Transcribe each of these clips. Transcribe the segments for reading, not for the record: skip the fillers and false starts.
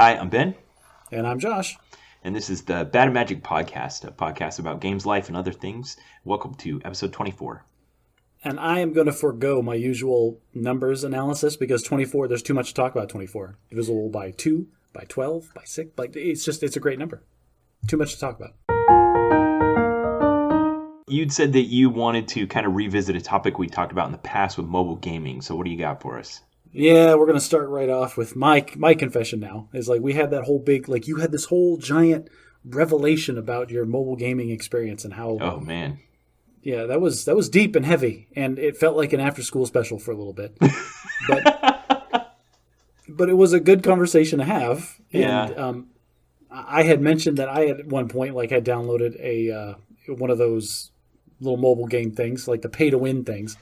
Hi, I'm Ben. And I'm Josh. And this is the Bad and Magic Podcast, a podcast about games, life, and other things. Welcome to episode 24. And I am going to forego my usual numbers analysis because 24, there's too much to talk about 24. Divisible by 2, by 12, by 6. It's a great number. Too much to talk about. You'd said that you wanted to kind of revisit a topic we talked about in the past with mobile gaming. So what do you got for us? Yeah, we're going to start right off with my confession now. Is like we had that whole big, like you had this whole giant revelation about your mobile gaming experience and how... Oh, man. Yeah, that was deep and heavy, and it felt like an after-school special for a little bit. But it was a good conversation to have. Yeah. And I had mentioned that I had at one point had downloaded a one of those little mobile game things, like the pay-to-win things.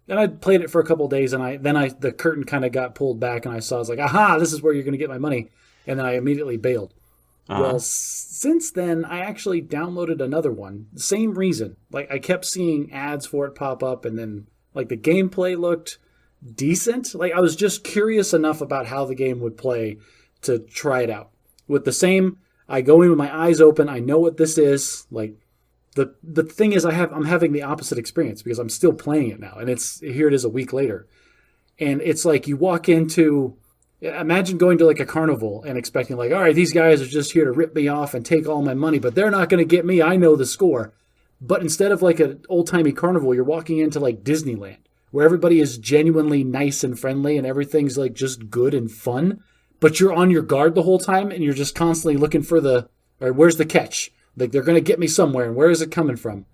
And I played it for a couple of days, and the curtain kind of got pulled back, and I was like, aha, this is where you're going to get my money. And then I immediately bailed. Uh-huh. Well, since then, I actually downloaded another one. Same reason. Like, I kept seeing ads for it pop up, and then, like, the gameplay looked decent. Like, I was just curious enough about how the game would play to try it out. With the same, I go in with my eyes open. I know what this is. Like, the thing is, I'm having the opposite experience because I'm still playing it now, and here it is a week later. And it's like you walk into... Imagine going to like a carnival and expecting like, all right, these guys are just here to rip me off and take all my money, but they're not going to get me. I know the score. But instead of like an old-timey carnival, you're walking into like Disneyland where everybody is genuinely nice and friendly and everything's like just good and fun. But you're on your guard the whole time and you're just constantly looking for where's the catch? Like they're going to get me somewhere and where is it coming from?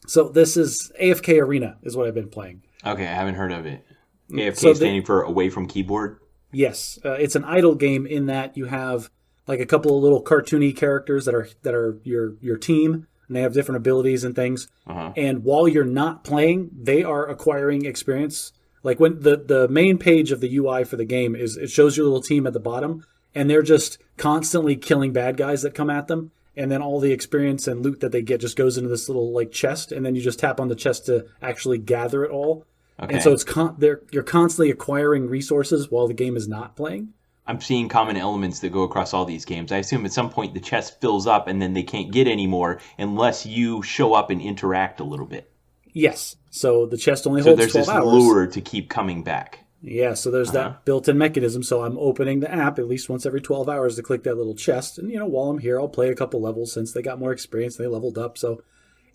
So this is AFK Arena is what I've been playing. Okay, I haven't heard of it. AFK standing for away from keyboard? Yes, it's an idle game in that you have like a couple of little cartoony characters that are your team, and they have different abilities and things. Uh-huh. And while you're not playing, they are acquiring experience. Like when the main page of the UI for the game it shows your little team at the bottom, and they're just constantly killing bad guys that come at them, and then all the experience and loot that they get just goes into this little like chest, and then you just tap on the chest to actually gather it all. Okay. And so you're constantly acquiring resources while the game is not playing. I'm seeing common elements that go across all these games. I assume at some point the chest fills up and then they can't get any more unless you show up and interact a little bit. Yes. So the chest only holds 12 hours. So there's this lure to keep coming back. Yeah, so there's that built-in mechanism. So I'm opening the app at least once every 12 hours to click that little chest. And, while I'm here, I'll play a couple levels since they got more experience. They leveled up, so...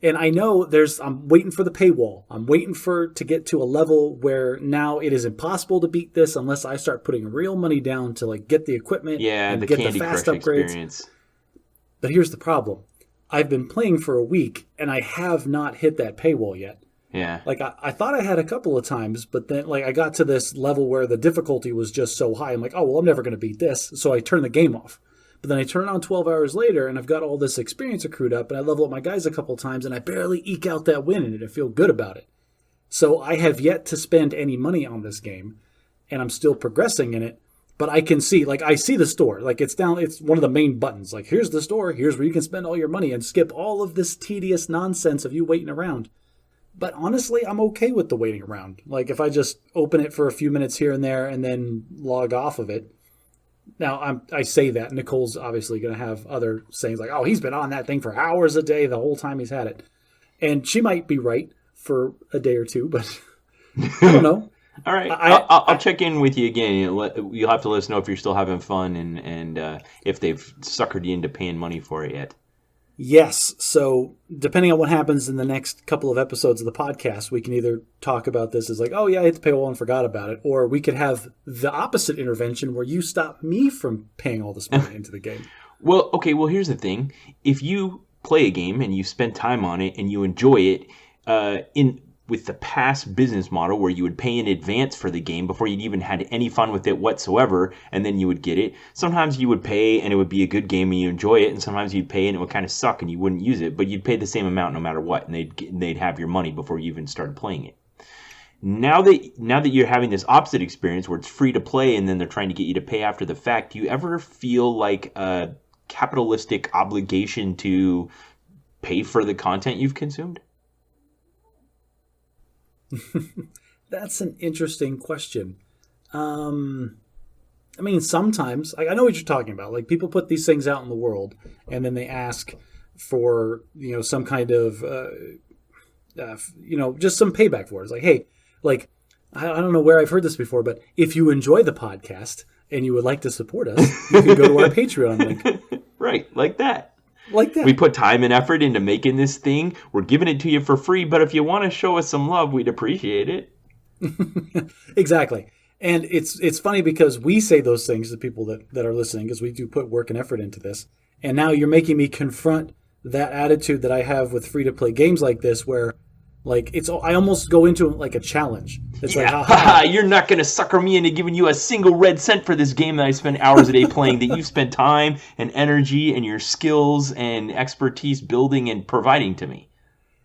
And I know I'm waiting for the paywall. I'm waiting to get to a level where now it is impossible to beat this unless I start putting real money down to like get the equipment and get the fast upgrades. Experience. But here's the problem. I've been playing for a week and I have not hit that paywall yet. Yeah. Like I thought I had a couple of times, but then like I got to this level where the difficulty was just so high. I'm like, oh, well, I'm never going to beat this. So I turned the game off. But then I turn it on 12 hours later, and I've got all this experience accrued up, and I level up my guys a couple times, and I barely eke out that win, and I feel good about it. So I have yet to spend any money on this game, and I'm still progressing in it. But I can see, I see the store. Like, it's one of the main buttons. Like, here's the store, here's where you can spend all your money, and skip all of this tedious nonsense of you waiting around. But honestly, I'm okay with the waiting around. Like, if I just open it for a few minutes here and there, and then log off of it. Now, I say that. Nicole's obviously going to have other sayings like, oh, he's been on that thing for hours a day the whole time he's had it. And she might be right for a day or two, but I don't know. All right. I'll check in with you again. You'll have to let us know if you're still having fun and if they've suckered you into paying money for it yet. Yes. So depending on what happens in the next couple of episodes of the podcast, we can either talk about this as like, oh, yeah, I hit the paywall and forgot about it. Or we could have the opposite intervention where you stop me from paying all this money into the game. Well, okay. Well, here's the thing. If you play a game and you spend time on it and you enjoy it with the past business model where you would pay in advance for the game before you'd even had any fun with it whatsoever, and then you would get it. Sometimes you would pay and it would be a good game and you enjoy it, and sometimes you'd pay and it would kind of suck and you wouldn't use it, but you'd pay the same amount no matter what, and they'd have your money before you even started playing it. Now that you're having this opposite experience where it's free to play and then they're trying to get you to pay after the fact, do you ever feel like a capitalistic obligation to pay for the content you've consumed? That's an interesting question. I mean, sometimes I know what you're talking about. Like people put these things out in the world, and then they ask for some kind of just some payback for it. It's like, hey, like I don't know where I've heard this before, but if you enjoy the podcast and you would like to support us, you can go to our Patreon link. Right, like that. Like that. We put time and effort into making this thing. We're giving it to you for free, but if you want to show us some love, we'd appreciate it. Exactly. And it's funny because we say those things to people that are listening because we do put work and effort into this. And now you're making me confront that attitude that I have with free-to-play games like this where like I almost go into it like a challenge. It's like, haha, you're not going to sucker me into giving you a single red cent for this game that I spend hours a day playing that you've spent time and energy and your skills and expertise building and providing to me.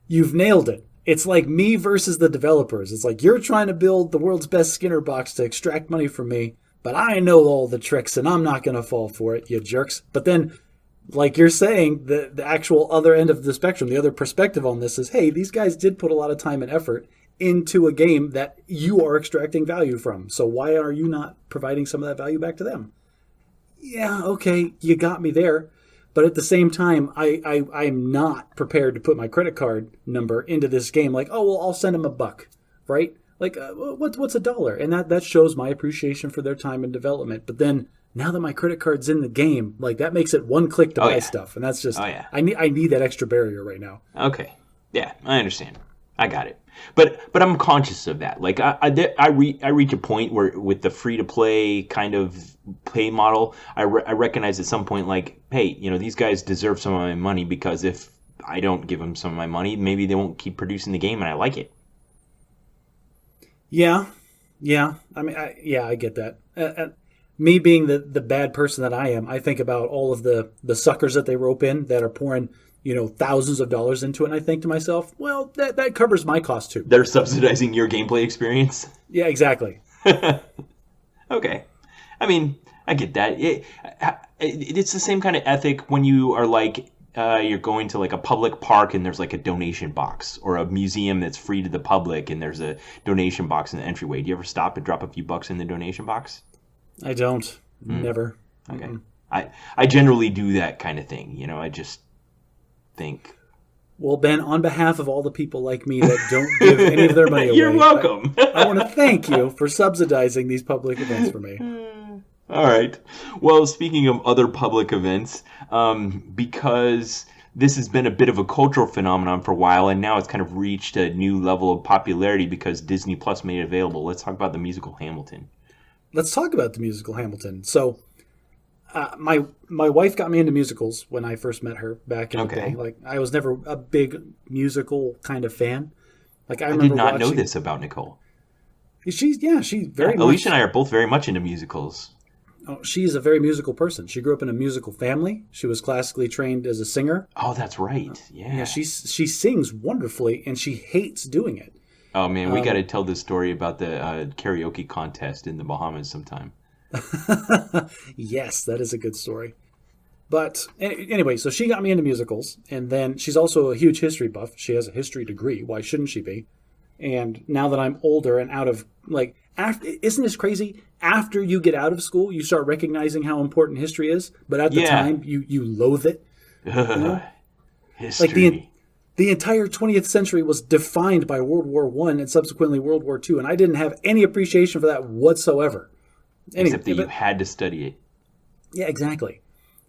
You've nailed it. It's like me versus the developers. It's like you're trying to build the world's best Skinner box to extract money from me, but I know all the tricks and I'm not going to fall for it, you jerks. But then, like you're saying, the actual other end of the spectrum, the other perspective on this is, hey, these guys did put a lot of time and effort into a game that you are extracting value from. So why are you not providing some of that value back to them? Yeah, okay, you got me there. But at the same time, I'm not prepared to put my credit card number into this game. Like, oh, well, I'll send them $1, right? Like, what's $1? And that shows my appreciation for their time and development. But then now that my credit card's in the game, like that makes it one click to buy stuff. And that's just, I need that extra barrier right now. Okay. Yeah, I understand. I got it. But I'm conscious of that. Like I reach a point where with the free to play kind of pay model, I recognize at some point like, hey, these guys deserve some of my money because if I don't give them some of my money, maybe they won't keep producing the game and I like it. Yeah. I mean, I get that. Me being the bad person that I am, I think about all of the suckers that they rope in that are pouring thousands of dollars into it. And I think to myself, well, that covers my cost too. They're subsidizing your gameplay experience? Yeah, exactly. Okay. I mean, I get that. It's the same kind of ethic when you are like, you're going to like a public park and there's like a donation box or a museum that's free to the public and there's a donation box in the entryway. Do you ever stop and drop a few bucks in the donation box? I don't. Never. Okay. Mm-mm. I generally do that kind of thing. I just think. Well, Ben, on behalf of all the people like me that don't give any of their money away, you're welcome. I want to thank you for subsidizing these public events for me. All right. Well, speaking of other public events, because this has been a bit of a cultural phenomenon for a while, and now it's kind of reached a new level of popularity because Disney Plus made it available. Let's talk about the musical Hamilton. Let's talk about the musical Hamilton. So, my wife got me into musicals when I first met her back in the day. Like, I was never a big musical kind of fan. Like, I remember did not know this about Nicole. She's very much. Alicia and I are both very much into musicals. Oh, she's a very musical person. She grew up in a musical family. She was classically trained as a singer. Oh, that's right. Yeah. She sings wonderfully, and she hates doing it. Oh, man, we got to tell this story about the karaoke contest in the Bahamas sometime. Yes, that is a good story. But anyway, so she got me into musicals, and then she's also a huge history buff. She has a history degree. Why shouldn't she be? And now that I'm older and out of, like, isn't this crazy? After you get out of school, you start recognizing how important history is, but at the time, you loathe it. History. Like the entire 20th century was defined by World War I and subsequently World War II, and I didn't have any appreciation for that whatsoever. Except that you had to study it. Yeah, exactly.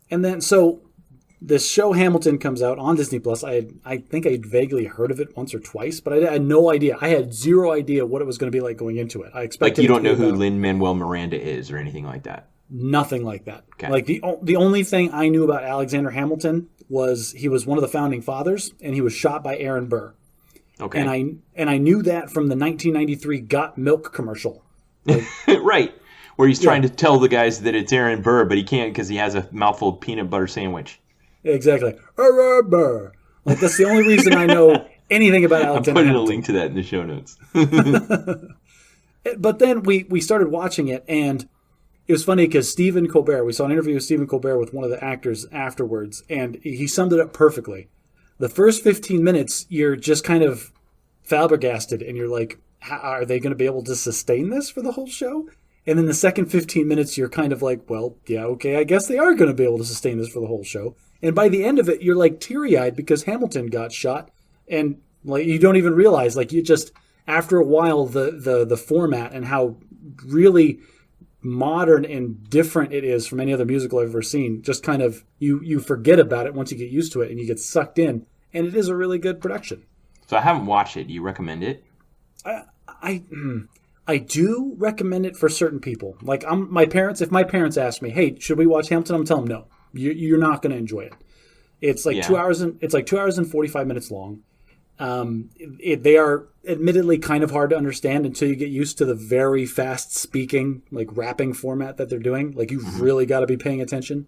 And then, so this show Hamilton comes out on Disney Plus. I think I'd vaguely heard of it once or twice, but I had no idea. I had zero idea what it was going to be like going into it. I expected like you don't know who Lin-Manuel Miranda is or anything like that. Nothing like that. Okay. Like the only thing I knew about Alexander Hamilton was he was one of the founding fathers, and he was shot by Aaron Burr. Okay. And I knew that from the 1993 Got Milk commercial. Like, right. Where he's trying to tell the guys that it's Aaron Burr, but he can't because he has a mouthful of peanut butter sandwich. Exactly. Aaron Burr. Like, that's the only reason I know anything about Alexander I'm putting Hamilton. a link to that in the show notes. But then we started watching it, and it was funny because Stephen Colbert, we saw an interview with Stephen Colbert with one of the actors afterwards, and he summed it up perfectly. The first 15 minutes, you're just kind of flabbergasted, and you're like, are they going to be able to sustain this for the whole show? And then the second 15 minutes, you're kind of like, well, yeah, okay, I guess they are going to be able to sustain this for the whole show. And by the end of it, you're like teary-eyed because Hamilton got shot. And like you don't even realize, like you just, after a while, the format and how really modern and different it is from any other musical I've ever seen, just kind of, you forget about it once you get used to it and you get sucked in. And it is a really good production. So I haven't watched it. Do you recommend it? I do recommend it for certain people. Like if my parents ask me, "Hey, should we watch Hamilton?" I'm telling them no. You're not going to enjoy it. It's like 2 hours and 45 minutes long. They are admittedly kind of hard to understand until you get used to the very fast speaking, like rapping format that they're doing. Like you've really got to be paying attention.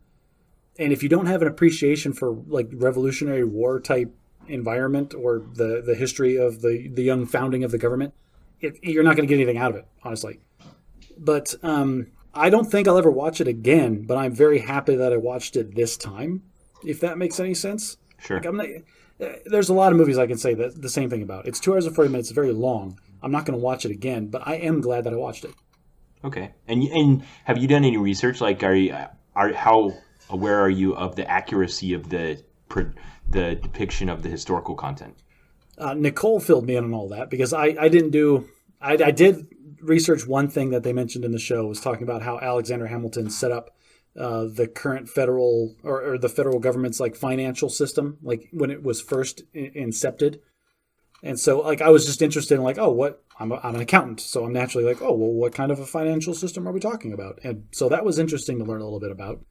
And if you don't have an appreciation for like Revolutionary War type environment or the history of the young founding of the government, you're not going to get anything out of it, honestly. But I don't think I'll ever watch it again, but I'm very happy that I watched it this time, if that makes any sense. Sure. Like there's a lot of movies I can say the same thing about. It's 2 hours and 40 minutes. It's very long. I'm not going to watch it again, but I am glad that I watched it. Okay. And have you done any research? Like, how aware are you of the accuracy of the depiction of the historical content? Nicole filled me in on all that because I did research one thing that they mentioned in the show, was talking about how Alexander Hamilton set up the current federal or the federal government's like financial system, like when it was first incepted. And so like I was just interested in like, I'm an accountant, so I'm naturally like, what kind of a financial system are we talking about? And so that was interesting to learn a little bit about.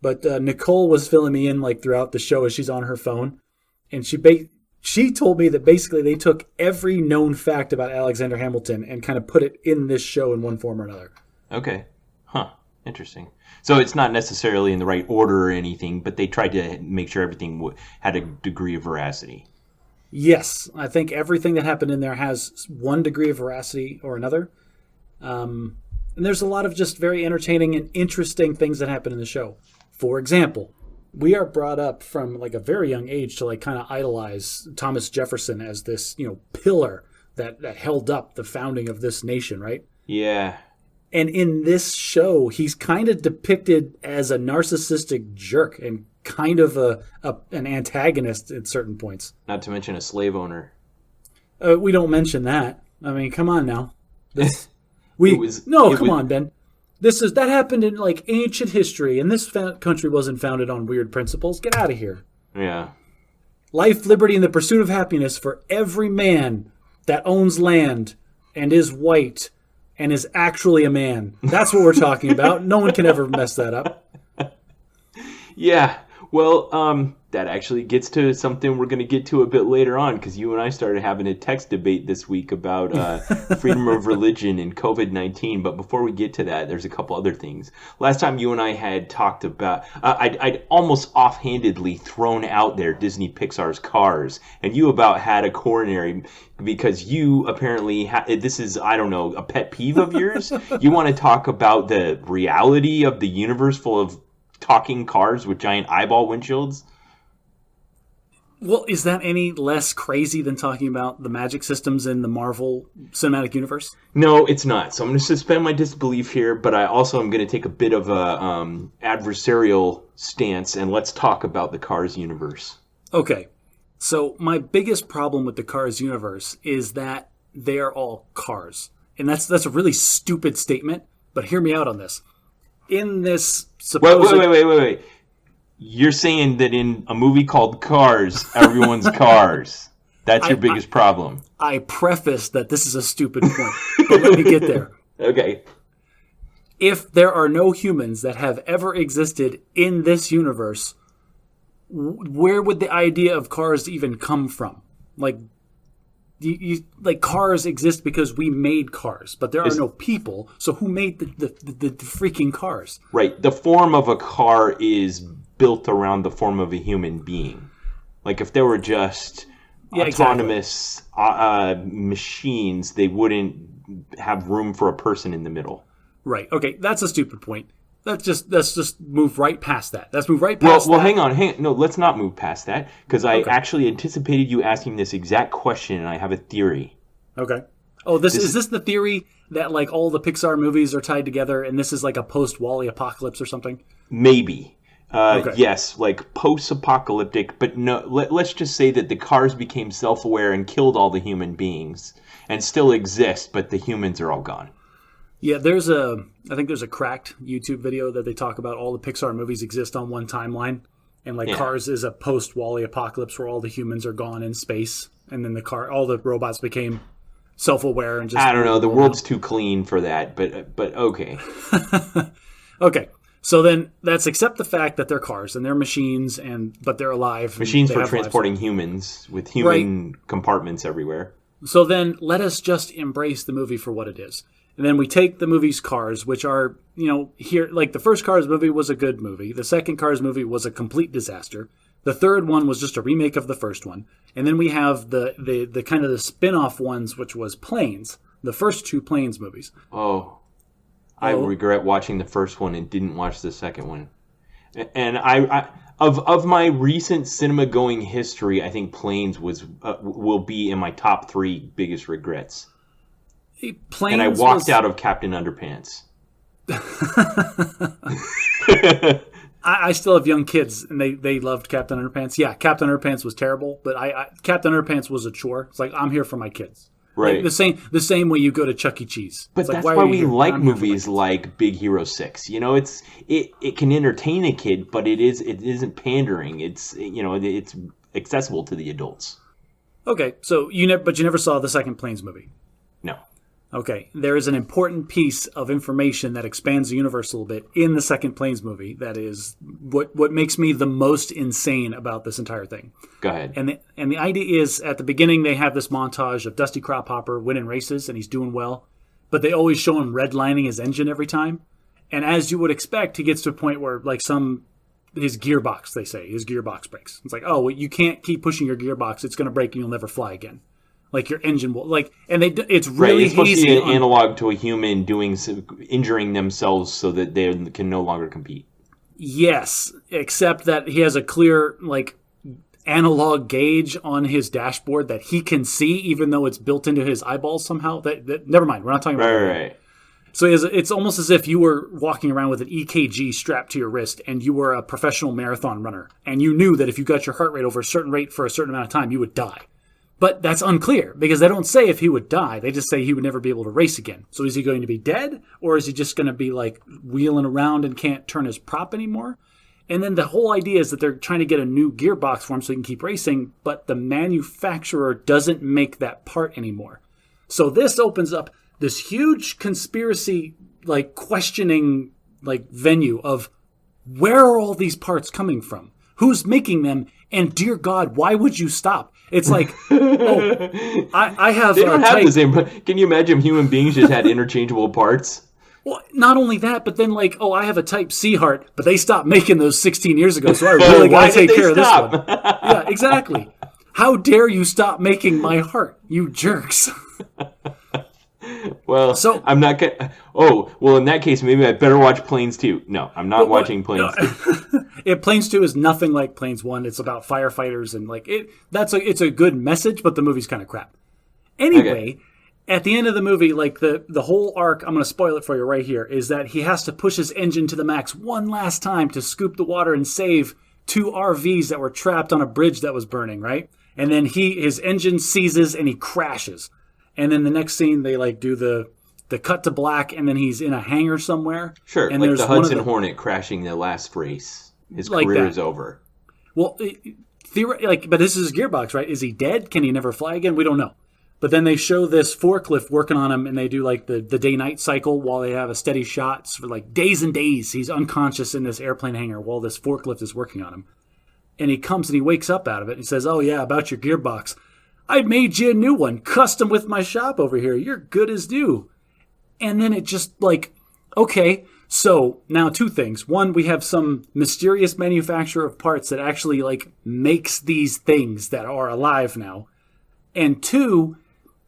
But Nicole was filling me in like throughout the show as she's on her phone, and she told me that basically they took every known fact about Alexander Hamilton and kind of put it in this show in one form or another. Okay. Huh. Interesting. So it's not necessarily in the right order or anything, but they tried to make sure everything had a degree of veracity. Yes. I think everything that happened in there has one degree of veracity or another. And there's a lot of just very entertaining and interesting things that happen in the show. For example, we are brought up from like a very young age to like kind of idolize Thomas Jefferson as this, pillar that held up the founding of this nation, right? Yeah. And in this show, he's kind of depicted as a narcissistic jerk and kind of an antagonist at certain points. Not to mention a slave owner. We don't mention that. I mean, come on now. Come on, Ben. That happened in like ancient history, and this country wasn't founded on weird principles. Get out of here. Yeah. Life, liberty, and the pursuit of happiness for every man that owns land and is white and is actually a man. That's what we're talking about. No one can ever mess that up. Yeah. Well, that actually gets to something we're going to get to a bit later on, because you and I started having a text debate this week about freedom of religion and COVID-19. But before we get to that, there's a couple other things. Last time you and I had talked about, I'd almost offhandedly thrown out there Disney Pixar's Cars, and you about had a coronary because you apparently, this is, I don't know, a pet peeve of yours. You want to talk about the reality of the universe full of talking cars with giant eyeball windshields? Well, is that any less crazy than talking about the magic systems in the Marvel Cinematic Universe? No, it's not. So I'm going to suspend my disbelief here, but I also am going to take a bit of a adversarial stance, and let's talk about the Cars universe. Okay. So my biggest problem with the Cars universe is that they are all cars. And that's a really stupid statement, but hear me out on this. In this supposed... Wait. You're saying that in a movie called Cars, everyone's cars. That's your biggest problem. I prefaced that this is a stupid point, but let me get there. Okay. If there are no humans that have ever existed in this universe, where would the idea of cars even come from? Like, cars exist because we made cars, but there are no people. So who made the freaking cars? Right. The form of a car is built around the form of a human being. Like if there were just autonomous machines, they wouldn't have room for a person in the middle. Right. Okay. That's a stupid point. Let's just move right past that. Let's move right past that. Well, hang on. No, let's not move past that, because I actually anticipated you asking this exact question, and I have a theory. Okay. Oh, is this the theory that like all the Pixar movies are tied together, and this is like a post-Wall-E apocalypse or something? Maybe. Okay. Yes, like post-apocalyptic, but no. Let's just say that the cars became self-aware and killed all the human beings, and still exist, but the humans are all gone. Yeah, I think there's a cracked YouTube video that they talk about all the Pixar movies exist on one timeline, and like Cars is a post-Wall-E apocalypse where all the humans are gone in space, and then all the robots became self-aware and just. I don't know. The world's too clean for that, but okay. Okay. So then that's accept the fact that they're cars and they're machines, but they're alive. Machines for transporting humans with human compartments everywhere. So then let us just embrace the movie for what it is. And then we take the movie's Cars, which are, here, like the first Cars movie was a good movie. The second Cars movie was a complete disaster. The third one was just a remake of the first one. And then we have the kind of the spin-off ones, which was Planes, the first two Planes movies. Oh. I regret watching the first one and didn't watch the second one. And I of my recent cinema going history, I think Planes will be in my top 3 biggest regrets. Planes and I walked out of Captain Underpants. I still have young kids, and they loved Captain Underpants. Yeah, Captain Underpants was terrible, but Captain Underpants was a chore. It's like, I'm here for my kids. Right. Like the same way you go to Chuck E. Cheese. But that's why we like movies like Big Hero 6. It can entertain a kid, but it isn't pandering. It's accessible to the adults. Okay, so you never saw the second Planes movie. No. Okay, there is an important piece of information that expands the universe a little bit in the second Planes movie that is what makes me the most insane about this entire thing. Go ahead. And the idea is, at the beginning, they have this montage of Dusty Crophopper winning races, and he's doing well, but they always show him redlining his engine every time. And as you would expect, he gets to a point where, like, his gearbox breaks. It's like, oh, well, you can't keep pushing your gearbox. It's going to break and you'll never fly again. Like your engine will, it's really It's supposed to be an analog to a human injuring themselves so that they can no longer compete. Yes, except that he has a clear analog gauge on his dashboard that he can see, even though it's built into his eyeballs somehow. That never mind. We're not talking about that. Right. So it's almost as if you were walking around with an EKG strapped to your wrist, and you were a professional marathon runner, and you knew that if you got your heart rate over a certain rate for a certain amount of time, you would die. But that's unclear, because they don't say if he would die. They just say he would never be able to race again. So is he going to be dead, or is he just going to be wheeling around and can't turn his prop anymore? And then the whole idea is that they're trying to get a new gearbox for him so he can keep racing, but the manufacturer doesn't make that part anymore. So this opens up this huge conspiracy, questioning, venue of where are all these parts coming from? Who's making them? And dear God, why would you stop? It's like, I have. They don't have the same. Can you imagine if human beings just had interchangeable parts? Well, not only that, but then I have a Type C heart, but they stopped making those 16 years ago, so I really got to take care of this one. Yeah, exactly. How dare you stop making my heart, you jerks? Well, so I'm not gonna. Oh, well, in that case, maybe I better watch Planes 2. No, I'm not watching Planes 2. Planes 2 is nothing like Planes 1. It's about firefighters and it's a good message, but the movie's kind of crap. Anyway, At the end of the movie, the whole arc, I'm going to spoil it for you right here, is that he has to push his engine to the max one last time to scoop the water and save 2 RVs that were trapped on a bridge that was burning, right? And then his engine seizes and he crashes. And then the next scene, they do the cut to black, and then he's in a hangar somewhere. Sure, and the Hudson Hornet crashing the last race. His career is over. Well, but this is his gearbox, right? Is he dead? Can he never fly again? We don't know. But then they show this forklift working on him, and they do the day-night cycle while they have a steady shot for days and days. He's unconscious in this airplane hangar while this forklift is working on him. And he comes and he wakes up out of it. And he says, oh, yeah, about your gearbox. I made you a new one, custom with my shop over here. You're good as new. And then it just okay. So now 2 things. One, we have some mysterious manufacturer of parts that actually makes these things that are alive now. And 2,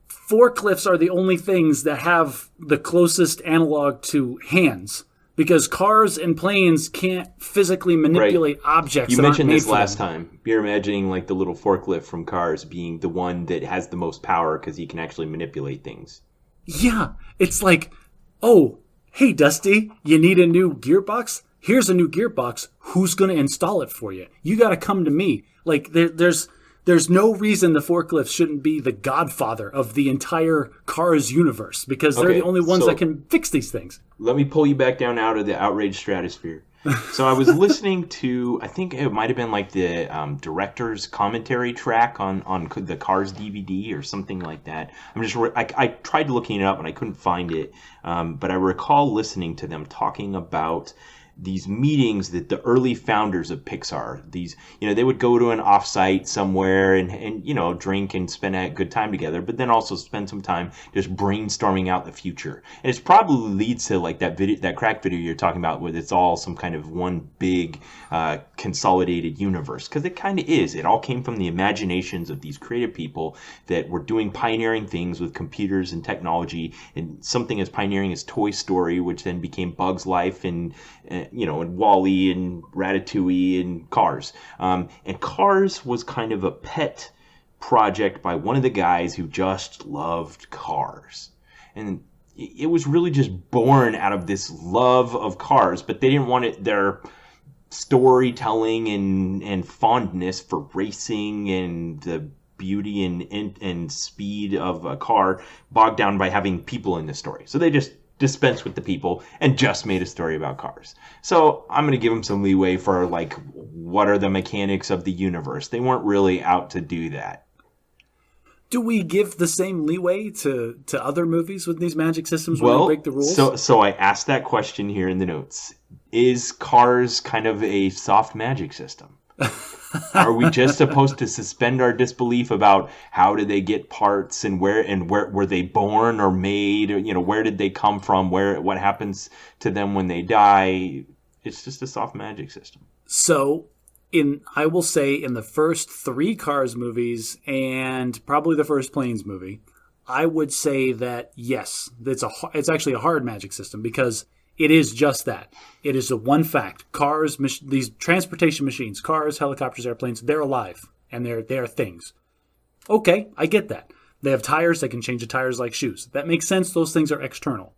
forklifts are the only things that have the closest analog to hands. because cars and planes can't physically manipulate objects. You mentioned this last time. You're imagining like the little forklift from Cars being the one that has the most power because he can actually manipulate things. Yeah, it's like, oh, hey, Dusty, you need a new gearbox? Here's a new gearbox. Who's going to install it for you? You got to come to me. Like, there's no reason the forklift shouldn't be the godfather of the entire Cars universe because they're the only ones that can fix these things. Let me pull you back down out of the outrage stratosphere. So I was listening to, I think it might have been like the director's commentary track on the Cars DVD or something like that. I tried looking it up and I couldn't find it, but I recall listening to them talking about these meetings that the early founders of Pixar, they would go to an offsite somewhere and drink and spend a good time together, but then also spend some time just brainstorming out the future. And it probably leads to like that crack video you're talking about, where it's all some kind of one big consolidated universe, because it kind of is. It all came from the imaginations of these creative people that were doing pioneering things with computers and technology, and something as pioneering as Toy Story, which then became Bug's Life and WALL-E and Ratatouille and Cars. And Cars was kind of a pet project by one of the guys who just loved cars. And it was really just born out of this love of cars, but they didn't want their storytelling and fondness for racing and the beauty and speed of a car bogged down by having people in the story. So they just dispensed with the people and just made a story about cars. So I'm going to give them some leeway for like, what are the mechanics of the universe? They weren't really out to do that. Do we give the same leeway to other movies with these magic systems when they break the rules? So I asked that question here in the notes. Is Cars kind of a soft magic system? Are we just supposed to suspend our disbelief about how did they get parts and where were they born or made? Or, where did they come from? What happens to them when they die? It's just a soft magic system. So, I will say in the first 3 Cars movies and probably the first Planes movie, I would say that yes, it's actually a hard magic system because it is just that. It is the one fact. Cars, these transportation machines, cars, helicopters, airplanes, they're alive and they're things. Okay, I get that. They have tires. They can change the tires like shoes. That makes sense. Those things are external.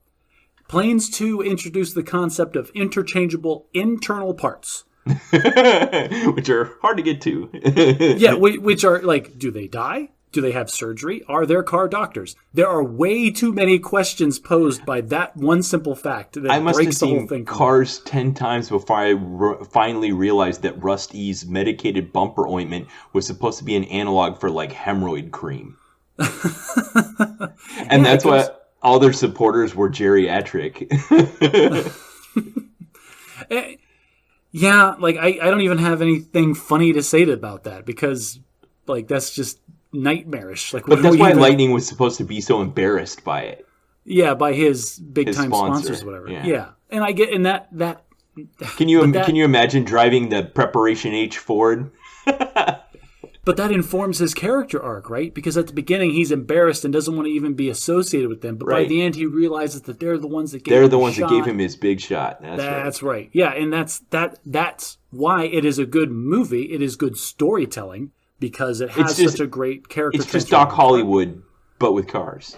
Planes 2 introduced the concept of interchangeable internal parts. Which are hard to get to. Yeah, which are like, do they die? Do they have surgery? Are there car doctors? There are way too many questions posed by that one simple fact that I must breaks have the whole thing. Seen Cars 10 times before I finally realized that Rusty's medicated bumper ointment was supposed to be an analog for like hemorrhoid cream. And that's why all their supporters were geriatric. Yeah, like I don't even have anything funny to say about that because like that's just nightmarish. Like, but that's why Lightning was supposed to be so embarrassed by it. Yeah, by his big time sponsors or whatever. Yeah. And I get in that Can you imagine driving the Preparation H Ford? But that informs his character arc, right? Because at the beginning he's embarrassed and doesn't want to even be associated with them. But by the end he realizes that they're the ones that gave him his big shot. That's right. Yeah, and that's why it is a good movie. It is good storytelling because it has such a great character. It's just Doc Hollywood, but with cars.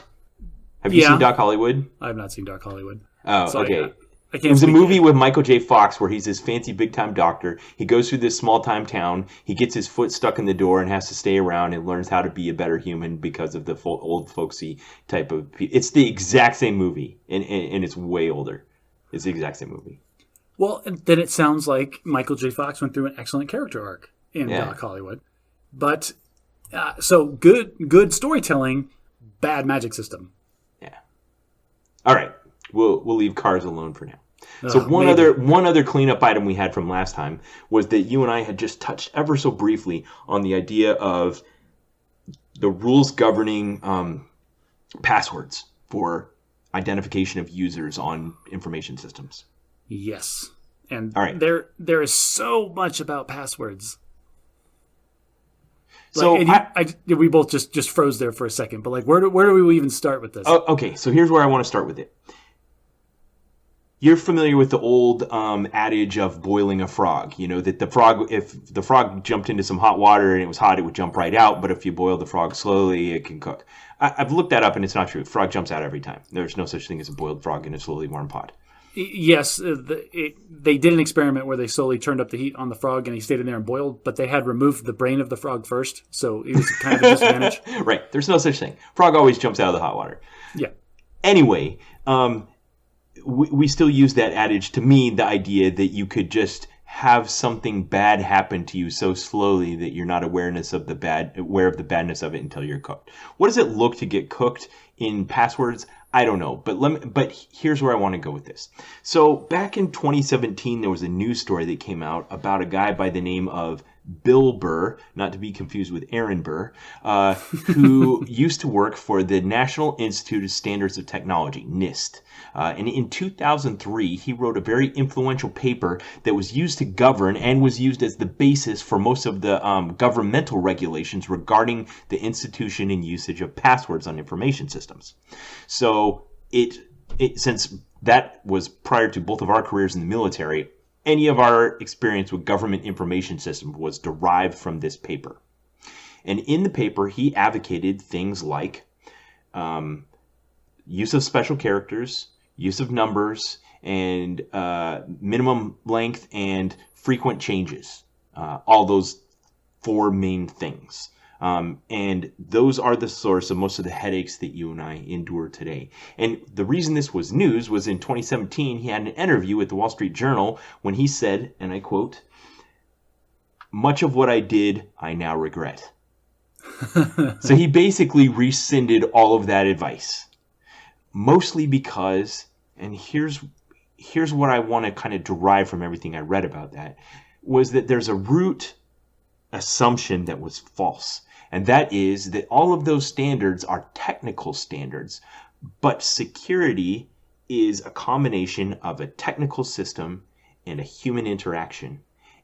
Have you seen Doc Hollywood? I have not seen Doc Hollywood. Oh, so okay. It was a movie with Michael J. Fox where he's this fancy big-time doctor. He goes through this small-time town. He gets his foot stuck in the door and has to stay around and learns how to be a better human because of the old folksy type of... It's the exact same movie, and it's way older. It's the exact same movie. Well, then it sounds like Michael J. Fox went through an excellent character arc in Doc Hollywood. But, so good storytelling, bad magic system. Yeah. All right. We'll leave Cars alone for now. So one other cleanup item we had from last time was that you and I had just touched ever so briefly on the idea of the rules governing passwords for identification of users on information systems. Yes. And all right. there is so much about passwords. So we both just froze there for a second, but like where do we even start with this? Okay, so here's where I want to start with it. You're familiar with the old adage of boiling a frog. You know, that the frog, if the frog jumped into some hot water and it was hot, it would jump right out. But if you boil the frog slowly, it can cook. I've looked that up and it's not true. Frog jumps out every time. There's no such thing as a boiled frog in a slowly warm pot. Yes, they did an experiment where they slowly turned up the heat on the frog and he stayed in there and boiled, but they had removed the brain of the frog first, so it was kind of a disadvantage. Right. There's no such thing. Frog always jumps out of the hot water. Yeah. Anyway, we still use that adage to mean the idea that you could just have something bad happen to you so slowly that you're not aware of the badness of it until you're cooked. What does it look to get cooked in passwords? I don't know, but here's where I want to go with this. So back in 2017, there was a news story that came out about a guy by the name of Bill Burr, not to be confused with Aaron Burr, who used to work for the National Institute of Standards of Technology, NIST. And in 2003, he wrote a very influential paper that was used to govern and was used as the basis for most of the governmental regulations regarding the institution and usage of passwords on information systems. So since that was prior to both of our careers in the military, any of our experience with government information systems was derived from this paper. And in the paper, he advocated things like use of special characters, use of numbers, and minimum length and frequent changes. All those four main things. And those are the source of most of the headaches that you and I endure today. And the reason this was news was in 2017, he had an interview with the Wall Street Journal when he said, and I quote, "Much of what I did, I now regret." So he basically rescinded all of that advice. Mostly because, and here's what I want to kind of derive from everything I read about that, was that there's a root assumption that was false. And that is that all of those standards are technical standards, but security is a combination of a technical system and a human interaction.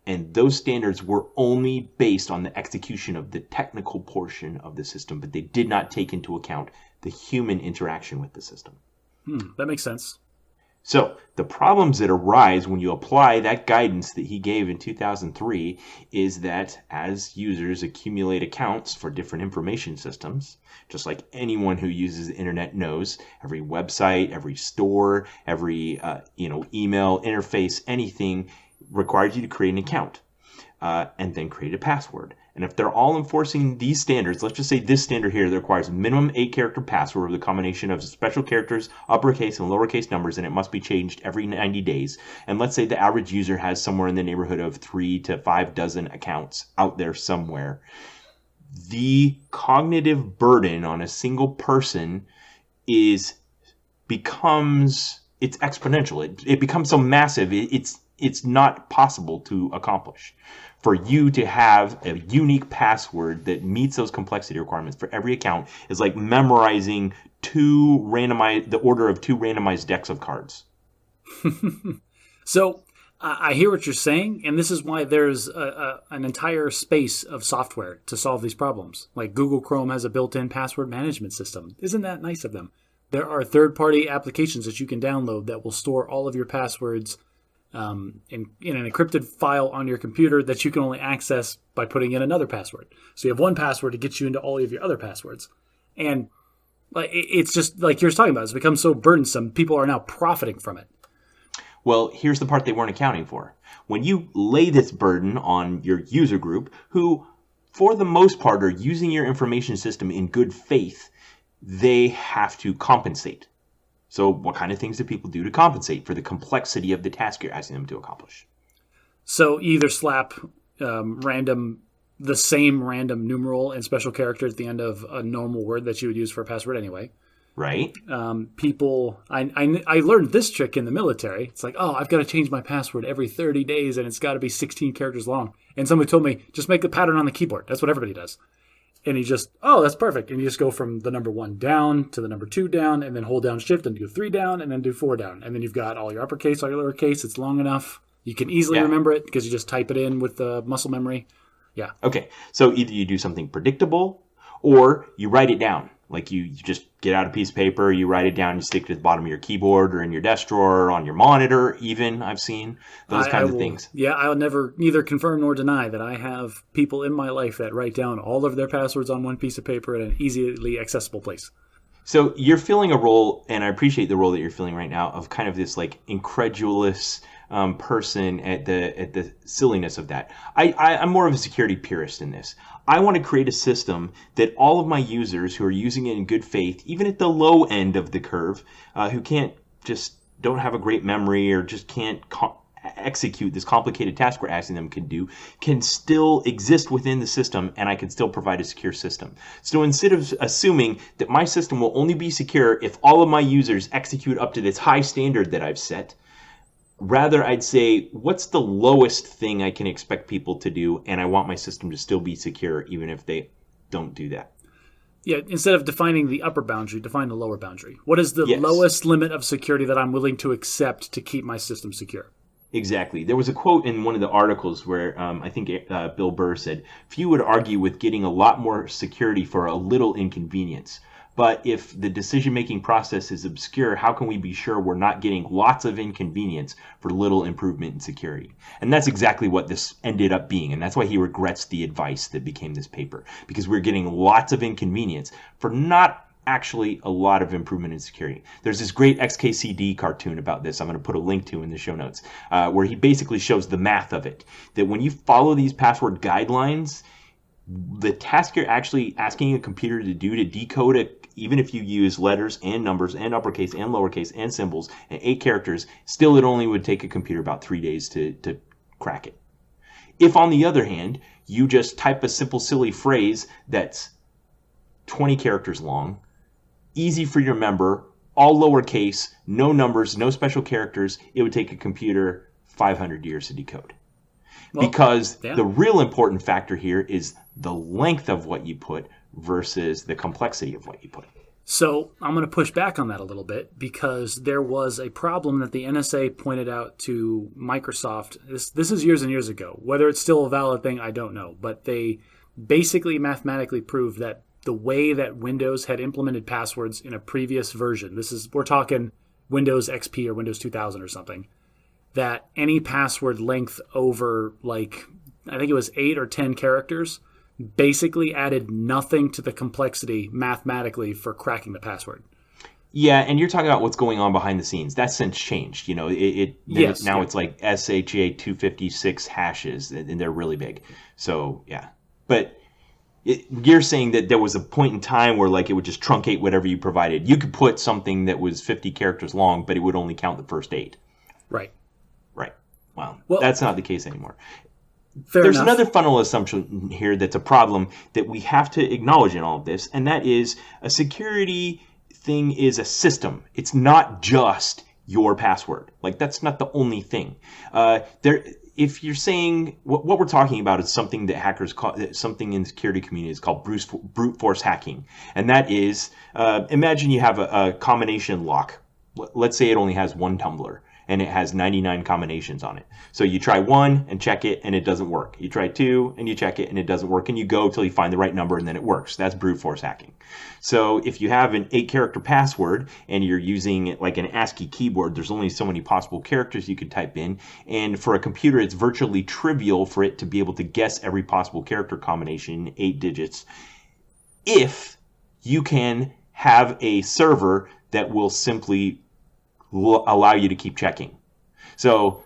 And those standards were only based on the execution of the technical portion of the system, but they did not take into account the human interaction with the system. That makes sense. So the problems that arise when you apply that guidance that he gave in 2003 is that as users accumulate accounts for different information systems, just like anyone who uses the internet knows, every website, every store, every email interface, anything requires you to create an account and then create a password. And if they're all enforcing these standards, let's just say this standard here that requires a minimum 8-character password with a combination of special characters, uppercase and lowercase numbers, and it must be changed every 90 days. And let's say the average user has somewhere in the neighborhood of 3 to 5 dozen accounts out there somewhere. The cognitive burden on a single person becomes exponential. It becomes so massive. It's not possible to accomplish. For you to have a unique password that meets those complexity requirements for every account is like memorizing the order of 2 randomized decks of cards. So I hear what you're saying, and this is why there's an entire space of software to solve these problems. Like Google Chrome has a built-in password management system. Isn't that nice of them? There are third-party applications that you can download that will store all of your passwords in an encrypted file on your computer that you can only access by putting in another password. So you have one password to get you into all of your other passwords. And it's just like you're talking about. It's become so burdensome. People are now profiting from it. Well, here's the part they weren't accounting for. When you lay this burden on your user group, who for the most part are using your information system in good faith, they have to compensate. So what kind of things do people do to compensate for the complexity of the task you're asking them to accomplish? So either slap the same random numeral and special character at the end of a normal word that you would use for a password anyway. Right. I learned this trick in the military. It's like, I've got to change my password every 30 days and it's got to be 16 characters long. And somebody told me, just make the pattern on the keyboard. That's what everybody does. And you just, that's perfect. And you just go from the number 1 down to the number 2 down, and then hold down shift and do 3 down, and then do 4 down. And then you've got all your uppercase, all your lowercase. It's long enough. You can easily remember it because you just type it in with the muscle memory. Yeah. Okay. So either you do something predictable or you write it down. Like you just get out a piece of paper, you write it down, you stick it at the bottom of your keyboard or in your desk drawer or on your monitor even, I've seen. Those kinds of things. Yeah, I'll never neither confirm nor deny that I have people in my life that write down all of their passwords on one piece of paper in an easily accessible place. So you're filling a role, and I appreciate the role that you're filling right now, of kind of this like incredulous person at the silliness of that. I'm more of a security purist in this. I want to create a system that all of my users who are using it in good faith, even at the low end of the curve, who don't have a great memory or just can't execute this complicated task we're asking them can still exist within the system, and I can still provide a secure system. So instead of assuming that my system will only be secure if all of my users execute up to this high standard that I've set, rather I'd say, what's the lowest thing I can expect people to do, and I want my system to still be secure even if they don't do that. Yeah, instead of defining the upper boundary, define the lower boundary. What is the lowest limit of security that I'm willing to accept to keep my system secure? Exactly. There was a quote in one of the articles where I think Bill Burr said, few would argue with getting a lot more security for a little inconvenience. But if the decision-making process is obscure, how can we be sure we're not getting lots of inconvenience for little improvement in security? And that's exactly what this ended up being. And that's why he regrets the advice that became this paper, because we're getting lots of inconvenience for not actually a lot of improvement in security. There's this great xkcd cartoon about this I'm going to put a link to in the show notes, where he basically shows the math of it, that when you follow these password guidelines, the task you're actually asking a computer to do to decode it, even if you use letters and numbers and uppercase and lowercase and symbols and 8 characters, still it only would take a computer about 3 days to crack it. If, on the other hand, you just type a simple, silly phrase that's 20 characters long, easy for you to remember, all lowercase, no numbers, no special characters, it would take a computer 500 years to decode. Because the real important factor here is the length of what you put versus the complexity of what you put. So I'm going to push back on that a little bit, because there was a problem that the NSA pointed out to Microsoft. This is years and years ago. Whether it's still a valid thing, I don't know. But they basically mathematically proved that the way that Windows had implemented passwords in a previous version, we're talking Windows XP or Windows 2000 or something, that any password length over, like, I think it was 8 or 10 characters, basically added nothing to the complexity mathematically for cracking the password. Yeah, and you're talking about what's going on behind the scenes. That's since changed. You know, it's like SHA 256 hashes, and they're really big. So, yeah. But you're saying that there was a point in time where, like, it would just truncate whatever you provided. You could put something that was 50 characters long, but it would only count the first 8. Right. Well, that's not the case anymore. There's another fundamental assumption here that's a problem that we have to acknowledge in all of this, and that is a security thing is a system. It's not just your password. Like, that's not the only thing. If you're saying what we're talking about is something that hackers call, something in the security community is called brute force hacking, and that is imagine you have a combination lock. Let's say it only has one tumbler, and it has 99 combinations on it. So you try 1 and check it, and it doesn't work. You try 2 and you check it, and it doesn't work, and you go till you find the right number, and then it works. That's brute force hacking. So if you have an 8-character password and you're using like an ASCII keyboard, there's only so many possible characters you could type in, and for a computer it's virtually trivial for it to be able to guess every possible character combination in 8 digits if you can have a server that will simply allow you to keep checking. So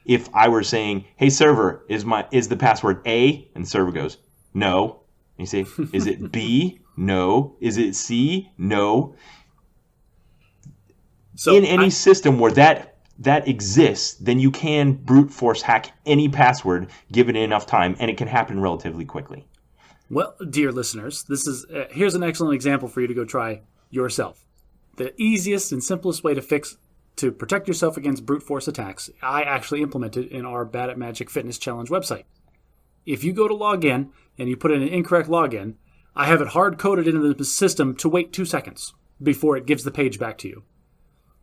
if I were saying, hey server, is the password A? And the server goes, no. And you say, is it B? No. Is it C? No. So in any system where that exists, then you can brute force hack any password given enough time, and it can happen relatively quickly. Well, dear listeners, here's an excellent example for you to go try yourself. The easiest and simplest way to protect yourself against brute force attacks, I actually implemented in our Bad at Magic Fitness Challenge website. If you go to log in and you put in an incorrect login, I have it hard-coded into the system to wait 2 seconds before it gives the page back to you.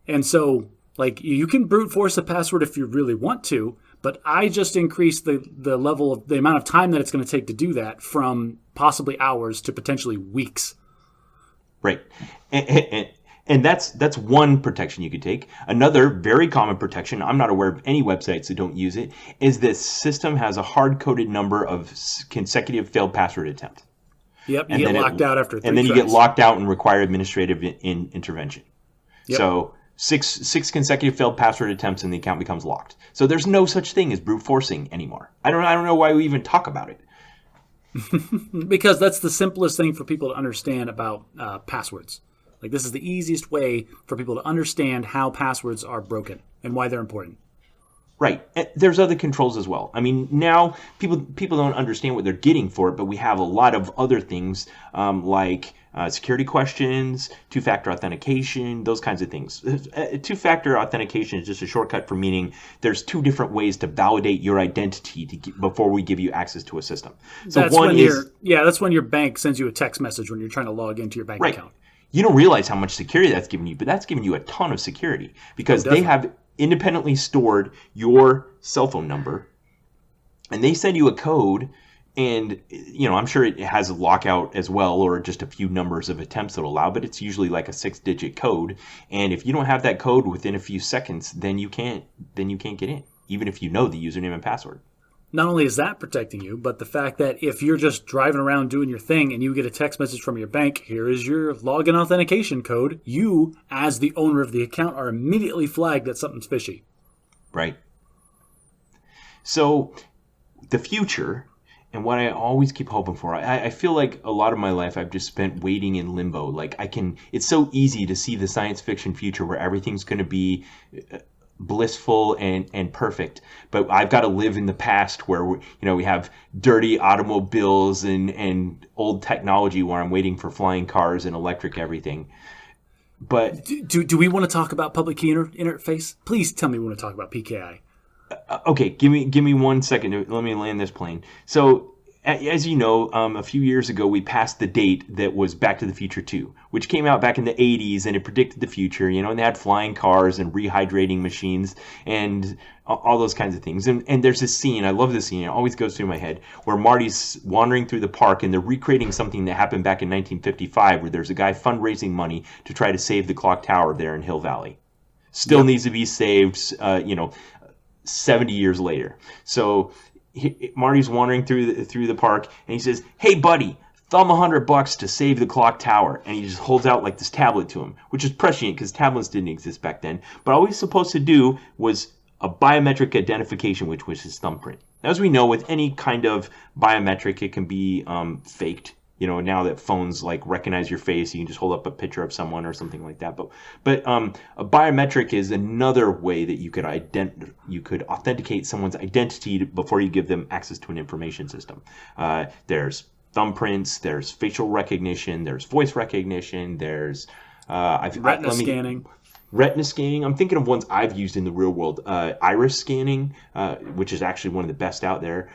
And so, like, you can brute force a password if you really want to, but I just increased the level of the amount of time that it's going to take to do that from possibly hours to potentially weeks. Right. And that's one protection you could take. Another very common protection, I'm not aware of any websites that don't use it, is this system has a hard-coded number of consecutive failed password attempts. Yep, you get locked out after 3 and then tries. you get locked out and require administrative intervention. Yep. So six consecutive failed password attempts and the account becomes locked. So there's no such thing as brute forcing anymore. I don't know why we even talk about it. Because that's the simplest thing for people to understand about passwords. Like, this is the easiest way for people to understand how passwords are broken and why they're important. Right. There's other controls as well. I mean, now people don't understand what they're getting for it, but we have a lot of other things like security questions, two-factor authentication, those kinds of things. Two-factor authentication is just a shortcut for meaning there's two different ways to validate your identity before we give you access to a system. So that's when your bank sends you a text message when you're trying to log into your bank account. You don't realize how much security that's giving you, but that's giving you a ton of security because they have independently stored your cell phone number and they send you a code, and I'm sure it has a lockout as well, or just a few numbers of attempts it'll allow, but it's usually like a 6-digit code, and if you don't have that code within a few seconds, then you can't get in, even if you know the username and password. Not only is that protecting you, but the fact that if you're just driving around doing your thing and you get a text message from your bank, here is your login authentication code, you, as the owner of the account, are immediately flagged that something's fishy. Right. So the future, and what I always keep hoping for, I feel like a lot of my life I've just spent waiting in limbo. Like it's so easy to see the science fiction future where everything's going to be blissful and perfect, but I've got to live in the past where we have dirty automobiles and old technology where I'm waiting for flying cars and electric everything. But do we want to talk about public key interface? Please tell me we want to talk about PKI. Okay, give me 1 second. Let me land this plane. So, as you know, a few years ago, we passed the date that was Back to the Future 2, which came out back in the 80s, and it predicted the future, and they had flying cars and rehydrating machines and all those kinds of things. And there's this scene, I love this scene, it always goes through my head, where Marty's wandering through the park, and they're recreating something that happened back in 1955, where there's a guy fundraising money to try to save the clock tower there in Hill Valley. Still needs to be saved, 70 years later. So Marty's wandering through the park, and he says, "Hey, buddy, thumb $100 to save the clock tower." And he just holds out like this tablet to him, which is prescient because tablets didn't exist back then. But all he was supposed to do was a biometric identification, which was his thumbprint. As we know, with any kind of biometric, it can be faked. Now that phones like recognize your face, you can just hold up a picture of someone or something like that. But a biometric is another way that you could authenticate someone's identity before you give them access to an information system. There's thumbprints, there's facial recognition, there's voice recognition, there's retina scanning. Retina scanning. I'm thinking of ones I've used in the real world. Iris scanning, which is actually one of the best out there.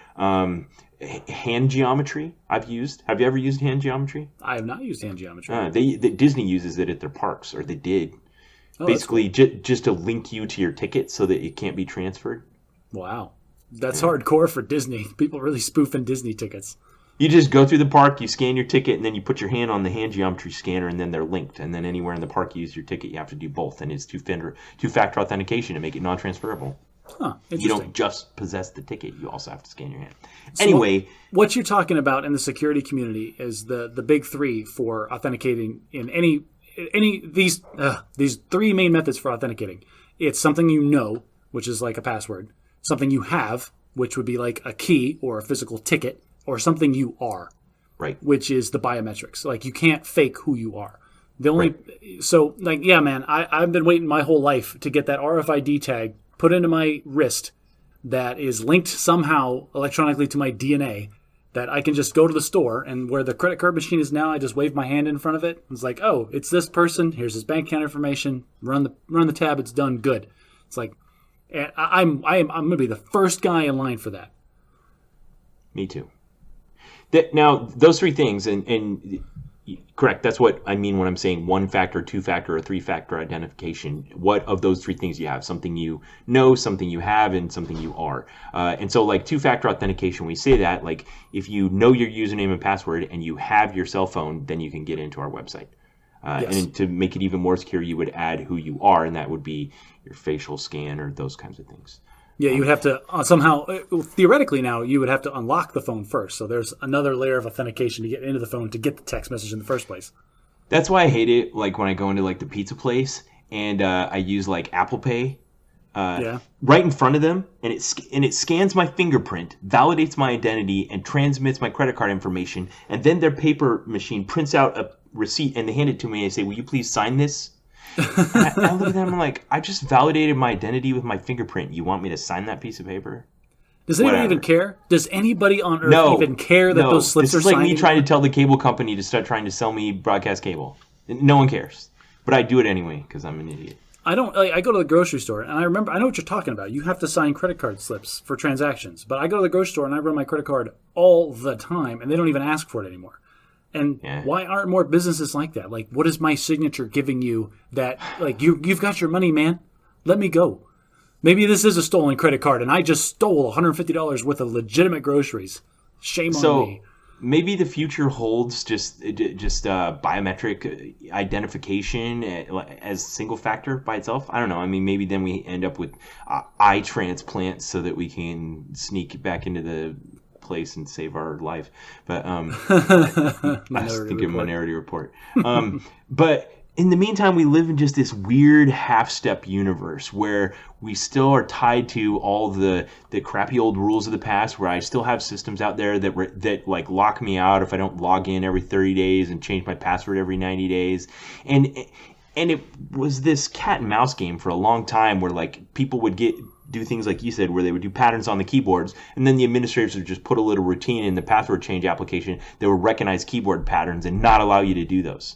Hand geometry I've used. Have you ever used hand geometry? I have not used hand geometry. Disney uses it at their parks, or they did. Basically, cool. Just to link you to your ticket so that it can't be transferred. Wow. That's hardcore for Disney. People really spoofing Disney tickets. You just go through the park, you scan your ticket, and then you put your hand on the hand geometry scanner, and then they're linked. And then anywhere in the park you use your ticket, you have to do both. And it's two-factor authentication to make it non-transferable. Huh, you don't just possess the ticket, you also have to scan your hand. So anyway, what you're talking about in the security community is the big three for authenticating in any these three main methods for authenticating. It's something you know, which is like a password, something you have, which would be like a key or a physical ticket, or something you are, right, which is the biometrics. Like, you can't fake who you are. So, man, I've been waiting my whole life to get that RFID tag put into my wrist that is linked somehow electronically to my DNA, that I can just go to the store, and where the credit card machine is now, I just wave my hand in front of it. It's like, oh, it's this person. Here's his bank account information. Run the tab. It's done. Good. It's like, I'm going to be the first guy in line for that. Me too. Now, those three things, and correct, that's what I mean when I'm saying 1-factor, 2-factor, or 3-factor identification. What of those three things you have? Something you know, something you have, and something you are. And so, like 2-factor authentication, we say that, like, if you know your username and password and you have your cell phone, then you can get into our website. Yes. And to make it even more secure, you would add who you are, and that would be your facial scan or those kinds of things. Yeah, you would have to somehow, theoretically now, you would have to unlock the phone first. So there's another layer of authentication to get into the phone to get the text message in the first place. That's why I hate it, like when I go into like the pizza place and I use like Apple Pay right in front of them, and it scans my fingerprint, validates my identity, and transmits my credit card information, and then their paper machine prints out a receipt and they hand it to me and they say, "Will you please sign this?" I look at them and I'm like, I just validated my identity with my fingerprint. You want me to sign that piece of paper? Does anyone even care? Does anybody on Earth even care that those slips are signed? This is like me trying to tell the cable company to start trying to sell me broadcast cable. No one cares. But I do it anyway because I'm an idiot. I don't. I go to the grocery store and I know what you're talking about. You have to sign credit card slips for transactions. But I go to the grocery store and I run my credit card all the time, and they don't even ask for it anymore. And why aren't more businesses like that? Like, what is my signature giving you that, like, you've got your money, man. Let me go. Maybe this is a stolen credit card, and I just stole $150 worth of legitimate groceries. Shame on me. Maybe the future holds just biometric identification as single factor by itself. I don't know. I mean, maybe then we end up with eye transplants so that we can sneak back into the place and save our life. But I was thinking Minority Report. But in the meantime, we live in just this weird half-step universe where we still are tied to all the crappy old rules of the past, where I still have systems out there that like lock me out if I don't log in every 30 days and change my password every 90 days. And it was this cat and mouse game for a long time where like people would do things like you said, where they would do patterns on the keyboards, and then the administrators would just put a little routine in the password change application that would recognize keyboard patterns and not allow you to do those.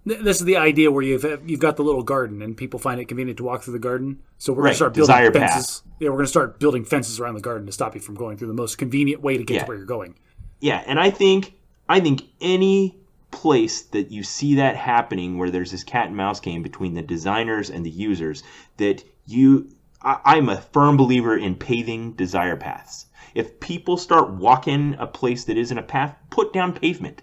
This is the idea where you've got the little garden, and people find it convenient to walk through the garden. So we're going to start building fences. Yeah, we're going to start building fences around the garden to stop you from going through the most convenient way to get to where you're going. Yeah, and I think any place that you see that happening, where there's this cat and mouse game between the designers and the users, I'm a firm believer in paving desire paths. If people start walking a place that isn't a path, put down pavement.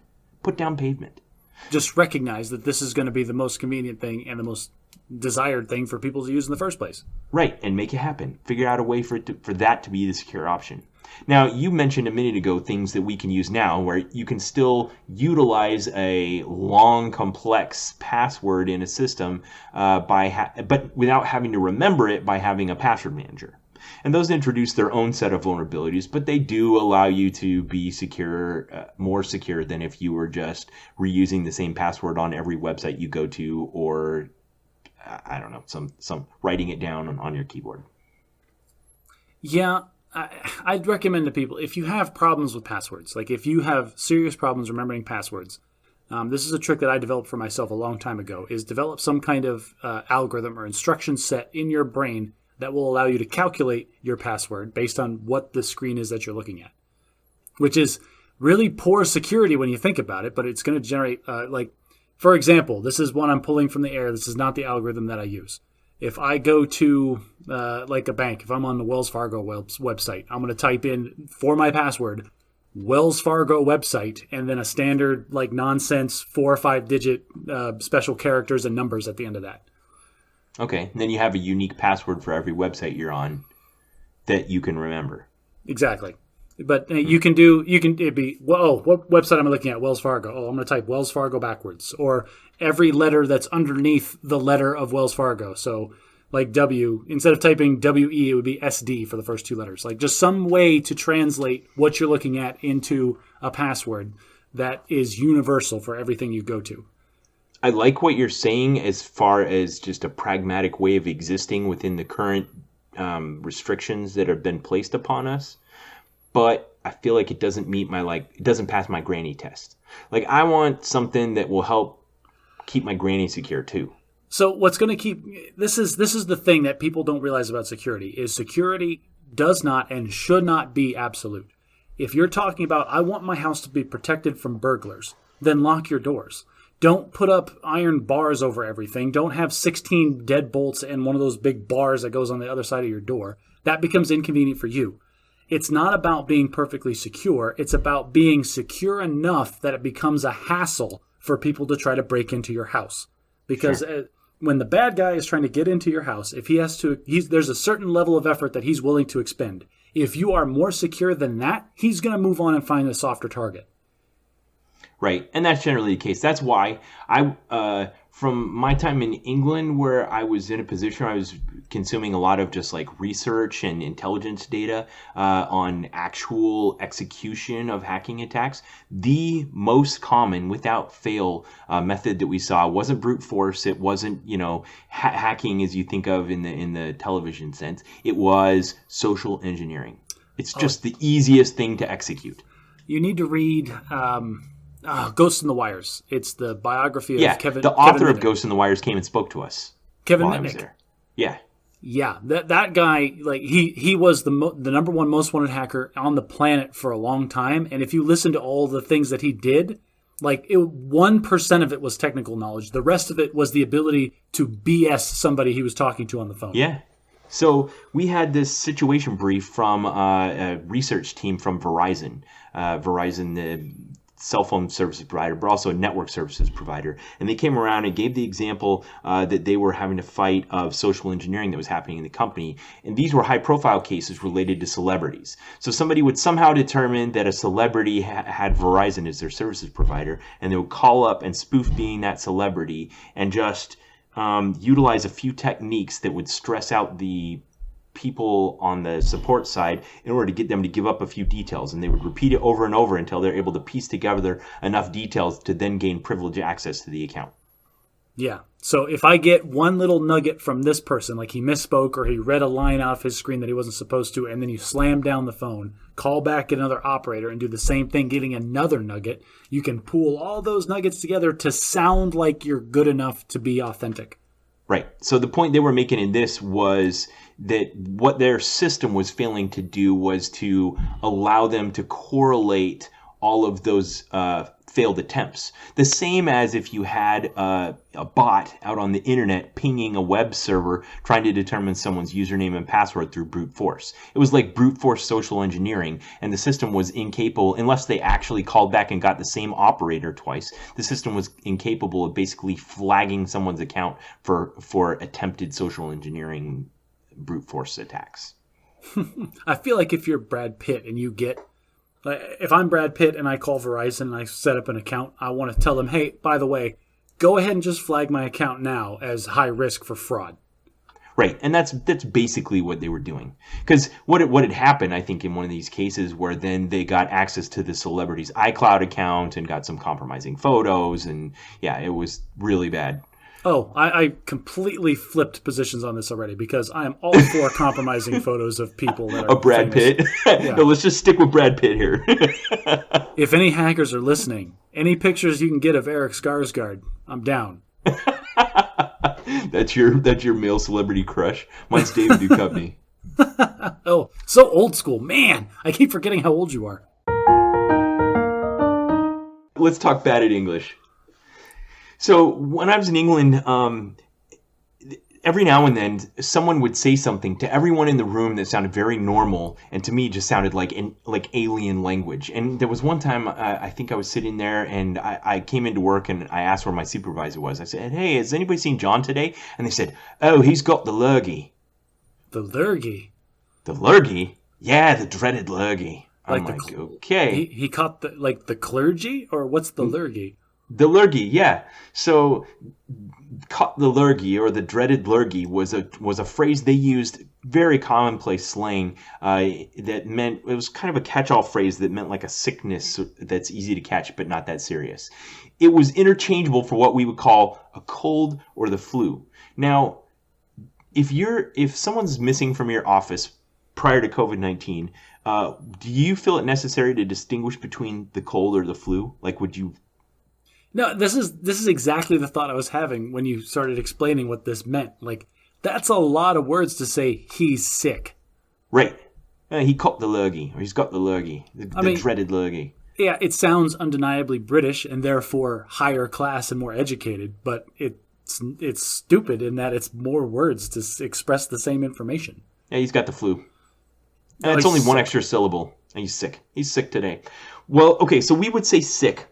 Just recognize that this is going to be the most convenient thing and the most desired thing for people to use in the first place. Right, and make it happen. Figure out a way for that to be the secure option. Now, you mentioned a minute ago things that we can use now where you can still utilize a long, complex password in a system but without having to remember it by having a password manager. And those introduce their own set of vulnerabilities, but they do allow you to be secure, more secure than if you were just reusing the same password on every website you go to, or I don't know, some writing it down on your keyboard. Yeah, I'd recommend to people, if you have problems with passwords, like if you have serious problems remembering passwords, this is a trick that I developed for myself a long time ago, is develop some kind of algorithm or instruction set in your brain that will allow you to calculate your password based on what the screen is that you're looking at, which is really poor security when you think about it, but it's going to generate, for example, this is one I'm pulling from the air. This is not the algorithm that I use. If I go to like a bank, if I'm on the Wells Fargo website, I'm going to type in for my password, Wells Fargo website, and then a standard like nonsense 4 or 5 digit special characters and numbers at the end of that. Okay, and then you have a unique password for every website you're on that you can remember. Exactly. But it'd be, what website am I looking at? Wells Fargo. Oh, I'm going to type Wells Fargo backwards. Or every letter that's underneath the letter of Wells Fargo. So like W, instead of typing WE, it would be SD for the first 2 letters. Like just some way to translate what you're looking at into a password that is universal for everything you go to. I like what you're saying as far as just a pragmatic way of existing within the current restrictions that have been placed upon us. But I feel like it doesn't meet it doesn't pass my granny test. Like, I want something that will help keep my granny secure too. So what's going to keep, this is the thing that people don't realize about security, is security does not and should not be absolute. If you're talking about, I want my house to be protected from burglars, then lock your doors. Don't put up iron bars over everything. Don't have 16 deadbolts and one of those big bars that goes on the other side of your door. That becomes inconvenient for you. It's not about being perfectly secure. It's about being secure enough that it becomes a hassle for people to try to break into your house. Because Sure. when the bad guy is trying to get into your house, if he has to, there's a certain level of effort that he's willing to expend. If you are more secure than that, he's going to move on and find a softer target. Right, and that's generally the case. That's why from my time in England, where I was in a position where I was consuming a lot of just like research and intelligence data on actual execution of hacking attacks, the most common, without fail, method that we saw wasn't brute force. It wasn't, hacking as you think of in the television sense. It was social engineering. It's just the easiest thing to execute. You need to read Ghost in the Wires. It's the biography of Kevin. The author of Mitnick. Ghost in the Wires came and spoke to us. Kevin while I was Mitnick. there. Yeah. Yeah, that guy, like he was the number one most wanted hacker on the planet for a long time. And if you listen to all the things that he did, 1% of it was technical knowledge. The rest of it was the ability to BS somebody he was talking to on the phone. Yeah. So we had this situation brief from a research team from Verizon. Verizon, the cell phone services provider, but also a network services provider. And they came around and gave the example that they were having to fight of social engineering that was happening in the company. And these were high-profile cases related to celebrities. So somebody would somehow determine that a celebrity had Verizon as their services provider, and they would call up and spoof being that celebrity and just utilize a few techniques that would stress out the people on the support side in order to get them to give up a few details, and they would repeat it over and over until they're able to piece together enough details to then gain privileged access to the account. Yeah. So if I get one little nugget from this person, like he misspoke or he read a line off his screen that he wasn't supposed to, and then you slam down the phone, call back another operator and do the same thing, getting another nugget, you can pool all those nuggets together to sound like you're good enough to be authentic. Right. So the point they were making in this was that what their system was failing to do was to allow them to correlate all of those failed attempts. The same as if you had a bot out on the internet pinging a web server trying to determine someone's username and password through brute force. It was like brute force social engineering, and the system was incapable, unless they actually called back and got the same operator twice, the system was incapable of basically flagging someone's account for attempted social engineering brute force attacks. I feel like if you're Brad Pitt and you get, if I'm Brad Pitt and I call Verizon and I set up an account, I want to tell them, hey, by the way, go ahead and just flag my account now as high risk for fraud. Right, and that's basically what they were doing. Because what had happened, I think, in one of these cases where then they got access to the celebrity's iCloud account and got some compromising photos, and yeah, it was really bad. Oh, I completely flipped positions on this already because I am all for compromising photos of people that are Brad famous. Pitt? Yeah. No, let's just stick with Brad Pitt here. If any hackers are listening, any pictures you can get of Eric Skarsgård, I'm down. That's your male celebrity crush. Mine's David Duchovny. Oh, so old school. Man, I keep forgetting how old you are. Let's talk bad at English. So when I was in England, every now and then someone would say something to everyone in the room that sounded very normal, and to me just sounded like alien language. And there was one time I think I was sitting there and I came into work and I asked where my supervisor was. I said, "Hey, has anybody seen John today?" And they said, "Oh, he's got the lurgy." The lurgy? The lurgy? Yeah, the dreaded lurgy. I'm like, okay. He caught the clergy, or what's the lurgy? The lurgy, yeah. So, caught the lurgy, or the dreaded lurgy, was a phrase they used, very commonplace slang, that meant, it was kind of a catch-all phrase that meant like a sickness that's easy to catch but not that serious. It was interchangeable for what we would call a cold or the flu. Now, if someone's missing from your office prior to COVID-19, do you feel it necessary to distinguish between the cold or the flu? Like, would you... No, this is exactly the thought I was having when you started explaining what this meant. Like, that's a lot of words to say he's sick. Right. He caught the lurgy, or he's got the lurgy, the dreaded lurgy. Yeah, it sounds undeniably British and therefore higher class and more educated, but it's stupid in that it's more words to express the same information. Yeah, he's got the flu. And it's only one extra syllable. And he's sick. He's sick today. Well, okay, so we would say sick.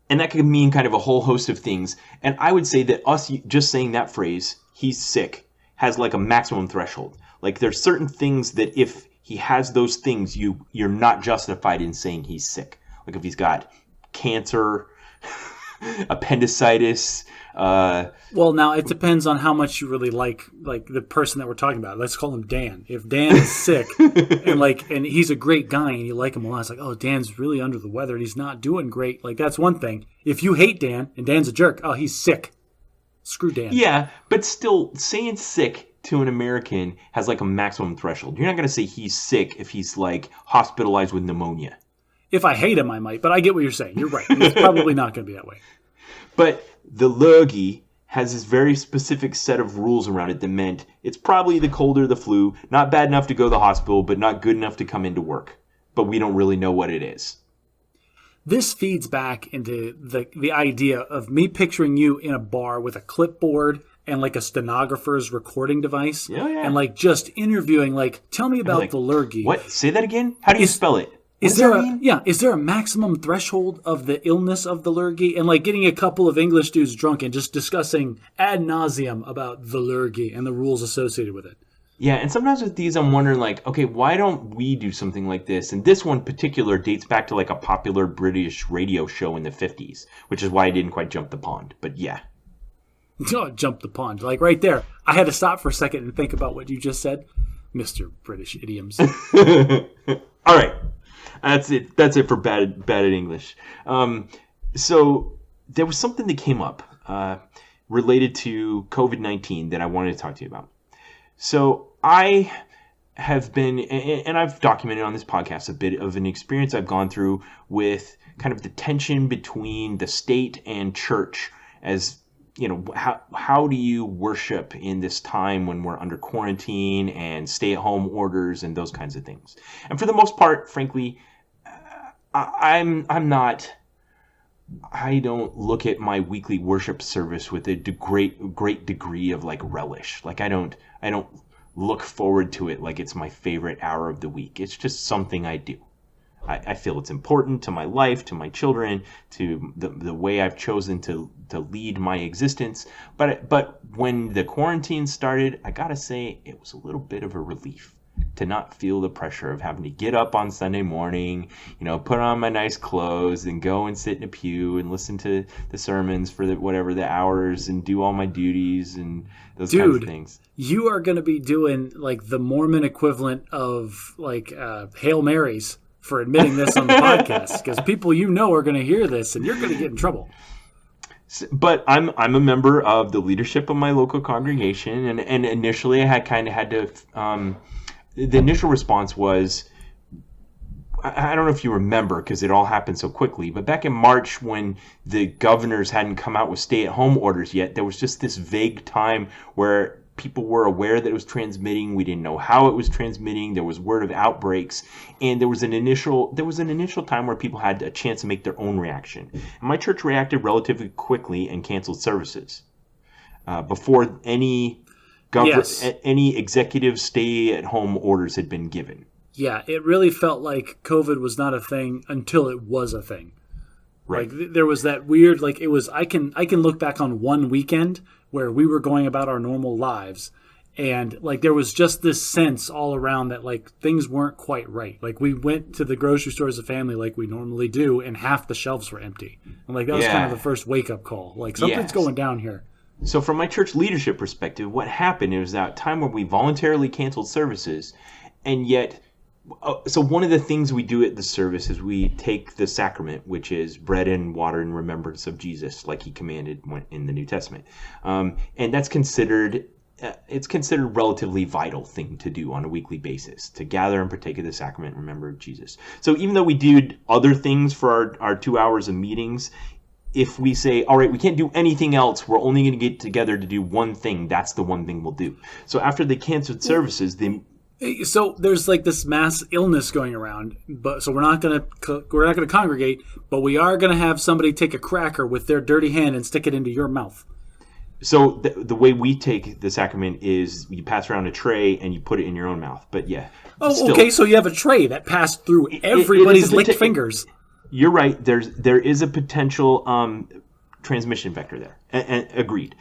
And that could mean kind of a whole host of things. And I would say that us just saying that phrase, he's sick, has like a maximum threshold. Like there's certain things that if he has those things, you're not justified in saying he's sick. Like if he's got cancer, appendicitis. Well, now it depends on how much you really like the person that we're talking about. Let's call him Dan. If Dan is sick and he's a great guy and you like him a lot, it's like, oh, Dan's really under the weather and he's not doing great. Like that's one thing. If you hate Dan and Dan's a jerk, oh, he's sick. Screw Dan. Yeah, but still saying sick to an American has like a maximum threshold. You're not going to say he's sick if he's like hospitalized with pneumonia. If I hate him, I might, but I get what you're saying. You're right. It's probably not going to be that way. But the lurgy has this very specific set of rules around it that meant it's probably the cold or the flu, not bad enough to go to the hospital, but not good enough to come into work. But we don't really know what it is. This feeds back into the idea of me picturing you in a bar with a clipboard and like a stenographer's recording device. Yeah. And like just interviewing, like, tell me about the lurgy. What? Say that again? How do you spell it? Is there a maximum threshold of the illness of the lurgy? And like getting a couple of English dudes drunk and just discussing ad nauseum about the lurgy and the rules associated with it. Yeah, and sometimes with these I'm wondering like, okay, why don't we do something like this? And this one in particular dates back to like a popular British radio show in the 50s, which is why I didn't quite jump the pond. But yeah. Oh, jump the pond. Like right there. I had to stop for a second and think about what you just said. Mr. British Idioms. All right. That's it. That's it for bad at English. So there was something that came up related to COVID-19 that I wanted to talk to you about. So I have been, and I've documented on this podcast a bit of an experience I've gone through with kind of the tension between the state and church as, you know, how do you worship in this time when we're under quarantine and stay-at-home orders and those kinds of things. And for the most part, frankly, I don't look at my weekly worship service with a great degree of like relish. Like I don't look forward to it like it's my favorite hour of the week. It's just something I do. I feel it's important to my life, to my children, to the way I've chosen to lead my existence. But when the quarantine started, I gotta say it was a little bit of a relief to not feel the pressure of having to get up on Sunday morning, you know, put on my nice clothes and go and sit in a pew and listen to the sermons for the hours and do all my duties and those kinds of things. You are going to be doing like the Mormon equivalent of like Hail Marys for admitting this on the podcast, because people you know are going to hear this and you're going to get in trouble. But I'm a member of the leadership of my local congregation, and initially I had to. The initial response was, I don't know if you remember because it all happened so quickly, but back in March when the governors hadn't come out with stay-at-home orders yet, there was just this vague time where people were aware that it was transmitting. We didn't know how it was transmitting. There was word of outbreaks, and there was an initial time where people had a chance to make their own reaction. And my church reacted relatively quickly and canceled services before any executive stay-at-home orders had been given. Yeah, it really felt like COVID was not a thing until it was a thing. Right. Like there was that weird, like it was. I can look back on one weekend where we were going about our normal lives, and like there was just this sense all around that like things weren't quite right. Like we went to the grocery store as a family like we normally do, and half the shelves were empty. And like that was kind of the first wake-up call. Like something's going down here. So from my church leadership perspective, what happened is that time where we voluntarily canceled services, and yet, so one of the things we do at the service is we take the sacrament, which is bread and water in remembrance of Jesus, like he commanded in the New Testament. And that's considered a relatively vital thing to do on a weekly basis, to gather and partake of the sacrament in remembrance of Jesus. So even though we did other things for our 2 hours of meetings, if we say, all right, we can't do anything else, we're only going to get together to do one thing, that's the one thing we'll do. So after they canceled services, so there's like this mass illness going around, but so we're not going to congregate, but we are going to have somebody take a cracker with their dirty hand and stick it into your mouth. So the way we take the sacrament is you pass around a tray and you put it in your own mouth. But yeah. Oh, still, okay. So you have a tray that passed through everybody's licked fingers. you're right. There is a potential transmission vector there. Agreed.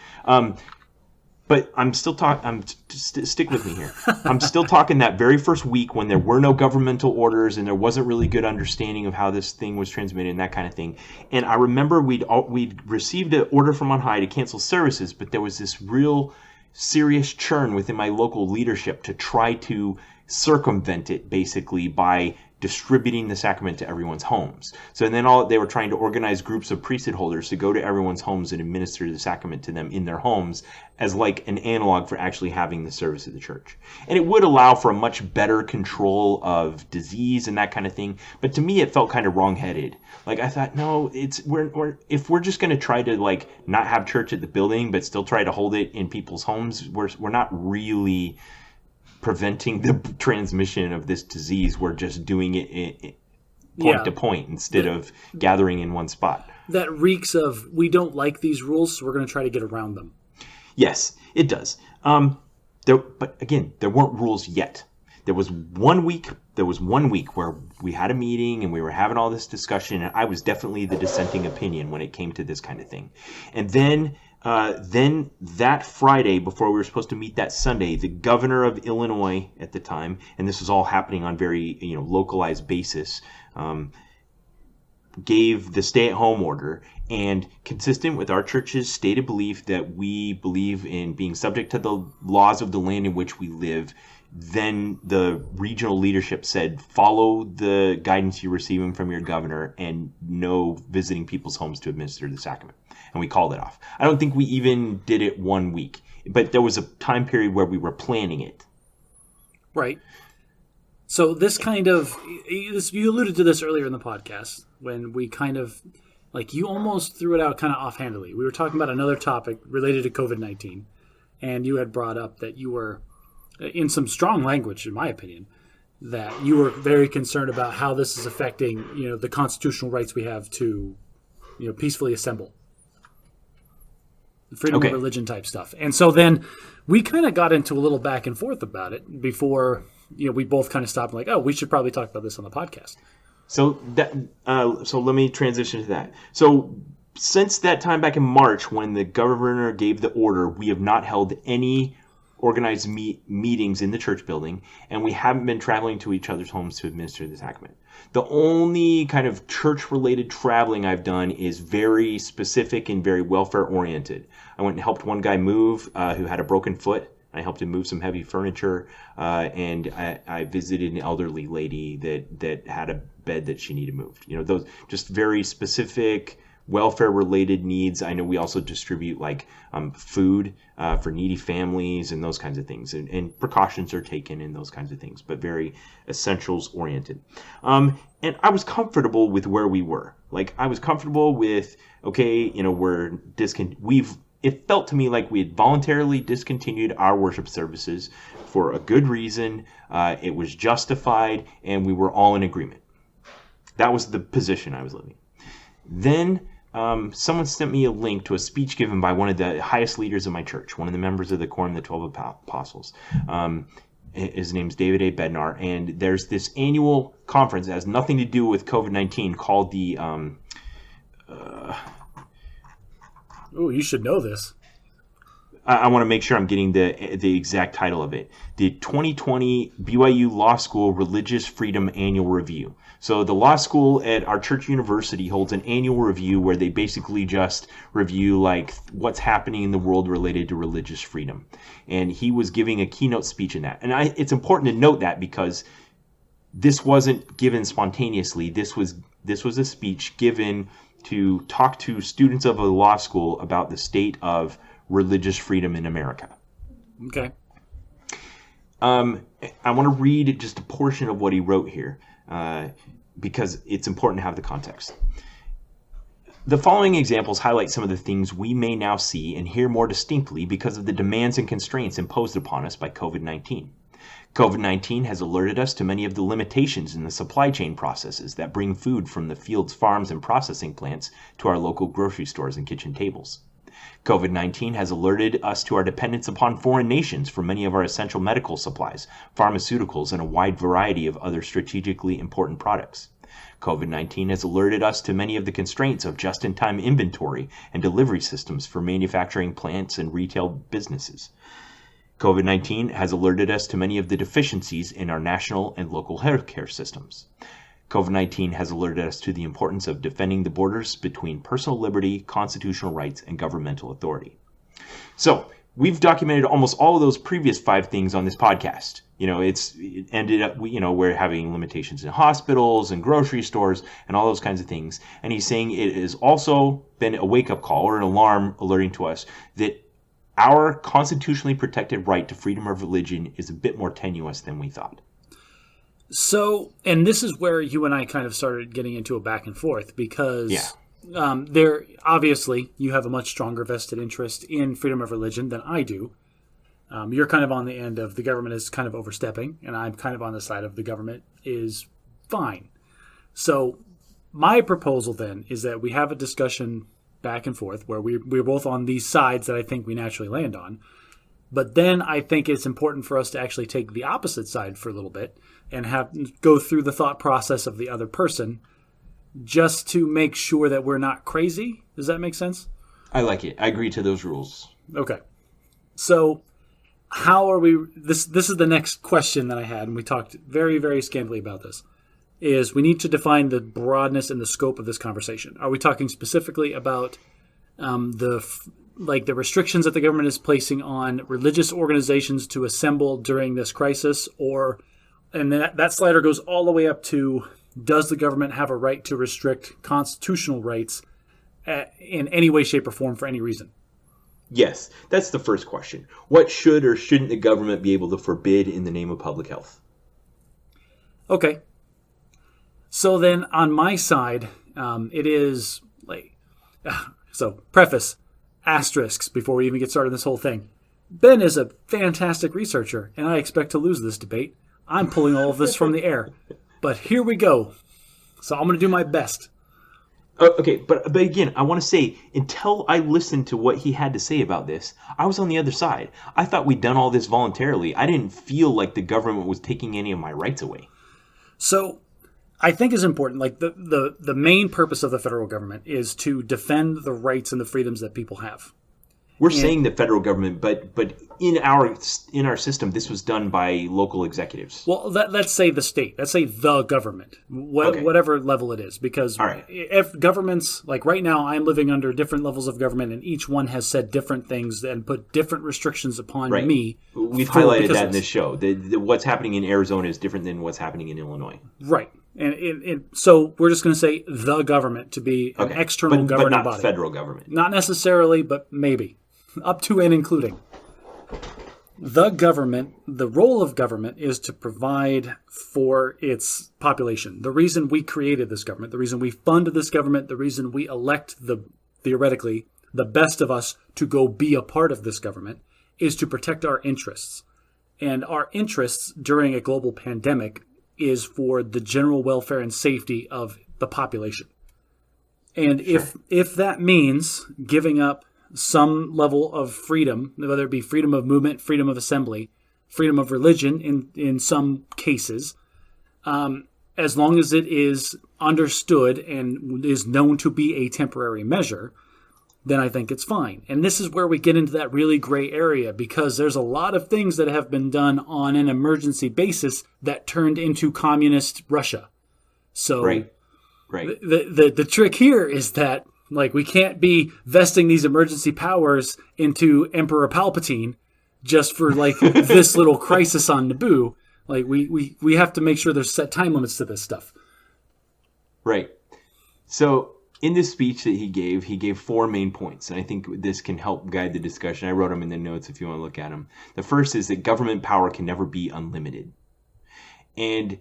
But I'm still talking. Stick with me here. I'm still talking that very first week when there were no governmental orders and there wasn't really good understanding of how this thing was transmitted and that kind of thing. And I remember we'd received an order from on high to cancel services, but there was this real serious churn within my local leadership to try to circumvent it, basically by distributing the sacrament to everyone's homes. So then they were trying to organize groups of priesthood holders to go to everyone's homes and administer the sacrament to them in their homes as like an analog for actually having the service of the church. And it would allow for a much better control of disease and that kind of thing. But to me, it felt kind of wrong-headed. Like I thought, no, if we're just going to try to like not have church at the building, but still try to hold it in people's homes, we're not really preventing the transmission of this disease. We're just doing it point to point instead of gathering in one spot. That reeks of, we don't like these rules, so we're going to try to get around them. Yes, it does. But again, there weren't rules yet. There was 1 week where we had a meeting and we were having all this discussion, and I was definitely the dissenting opinion when it came to this kind of thing. And then that Friday, before we were supposed to meet that Sunday, the governor of Illinois at the time, and this was all happening on very localized basis, gave the stay-at-home order. And consistent with our church's stated belief that we believe in being subject to the laws of the land in which we live, then the regional leadership said, follow the guidance you're receiving from your governor and no visiting people's homes to administer the sacrament. And we called it off. I don't think we even did it 1 week, but there was a time period where we were planning it. Right. So this kind of, you alluded to this earlier in the podcast when we kind of, like, you almost threw it out kind of offhandedly. We were talking about another topic related to COVID-19, and you had brought up that you were, in some strong language, in my opinion, that you were very concerned about how this is affecting, the constitutional rights we have to, peacefully assemble. Freedom of religion type stuff. And so then we kind of got into a little back and forth about it before, we both kind of stopped like, oh, we should probably talk about this on the podcast. So so let me transition to that. So since that time back in March when the governor gave the order, we have not held any organized meetings in the church building, and we haven't been traveling to each other's homes to administer the sacrament. The only kind of church-related traveling I've done is very specific and very welfare-oriented. I went and helped one guy move who had a broken foot. I helped him move some heavy furniture, and I visited an elderly lady that had a bed that she needed moved. Those just very specific welfare-related needs. I know we also distribute food for needy families and those kinds of things, and precautions are taken in those kinds of things, but very essentials-oriented. And I was comfortable with where we were. I was comfortable with, it felt to me like we had voluntarily discontinued our worship services for a good reason. It was justified, and we were all in agreement. That was the position I was living. Then someone sent me a link to a speech given by one of the highest leaders of my church, one of the members of the Quorum of the 12 Apostles. His name's David A. Bednar, and there's this annual conference that has nothing to do with COVID-19 called the... Oh, you should know this. I want to make sure I'm getting the exact title of it. The 2020 BYU Law School Religious Freedom Annual Review. So the law school at our church university holds an annual review where they basically just review what's happening in the world related to religious freedom. And he was giving a keynote speech in that. And it's important to note that because this wasn't given spontaneously. This was a speech given to talk to students of a law school about the state of religious freedom in America. Okay. I want to read just a portion of what he wrote here because it's important to have the context. The following examples highlight some of the things we may now see and hear more distinctly because of the demands and constraints imposed upon us by COVID-19. COVID-19 has alerted us to many of the limitations in the supply chain processes that bring food from the fields, farms, and processing plants to our local grocery stores and kitchen tables. COVID-19 has alerted us to our dependence upon foreign nations for many of our essential medical supplies, pharmaceuticals, and a wide variety of other strategically important products. COVID-19 has alerted us to many of the constraints of just-in-time inventory and delivery systems for manufacturing plants and retail businesses. COVID-19 has alerted us to many of the deficiencies in our national and local healthcare systems. COVID-19 has alerted us to the importance of defending the borders between personal liberty, constitutional rights, and governmental authority. So, we've documented almost all of those previous 5 things on this podcast. It ended up, we're having limitations in hospitals and grocery stores and all those kinds of things. And he's saying it has also been a wake-up call or an alarm alerting to us that our constitutionally protected right to freedom of religion is a bit more tenuous than we thought. So, and this is where you and I kind of started getting into a back and forth because there obviously you have a much stronger vested interest in freedom of religion than I do. You're kind of on the end of the government is kind of overstepping, and I'm kind of on the side of the government is fine. So my proposal then is that we have a discussion back and forth where we're both on these sides that I think we naturally land on. But then I think it's important for us to actually take the opposite side for a little bit and go through the thought process of the other person just to make sure that we're not crazy. Does that make sense? I like it. I agree to those rules. Okay. So how are we... This is the next question that I had, and we talked very, very scantily about this, is we need to define the broadness and the scope of this conversation. Are we talking specifically about the restrictions that the government is placing on religious organizations to assemble during this crisis, and that slider goes all the way up to, does the government have a right to restrict constitutional rights in any way, shape, or form for any reason? Yes, that's the first question. What should or shouldn't the government be able to forbid in the name of public health? Okay. So then on my side, it is preface, asterisks before we even get started on this whole thing. Ben is a fantastic researcher, and I expect to lose this debate. I'm pulling all of this from the air. But here we go. So I'm going to do my best. Okay, but again, I want to say, until I listened to what he had to say about this, I was on the other side. I thought we'd done all this voluntarily. I didn't feel like the government was taking any of my rights away. So I think it's important, like the main purpose of the federal government is to defend the rights and the freedoms that people have. We're saying the federal government, but in our system, this was done by local executives. Well, let's say the state. Let's say the government, whatever level it is. Because if governments, like right now, I'm living under different levels of government, and each one has said different things and put different restrictions upon me. We've highlighted that in this show. What's happening in Arizona is different than what's happening in Illinois. Right. And so we're just going to say the government to be an external governing body. But not federal government. Not necessarily, but maybe. Up to and including. The government, the role of government is to provide for its population. The reason we created this government, the reason we funded this government, the reason we elect theoretically the best of us to go be a part of this government is to protect our interests. And our interests during a global pandemic is for the general welfare and safety of the population. And if that means giving up some level of freedom, whether it be freedom of movement, freedom of assembly, freedom of religion in some cases, as long as it is understood and is known to be a temporary measure, then I think it's fine. And this is where we get into that really gray area, because there's a lot of things that have been done on an emergency basis that turned into communist Russia. So right. The trick here is that, like, we can't be vesting these emergency powers into Emperor Palpatine just for, like, this little crisis on Naboo. Like, we have to make sure there's set time limits to this stuff. Right. So in this speech that he gave 4 main points, and I think this can help guide the discussion. I wrote them in the notes if you want to look at them. The first is that government power can never be unlimited. And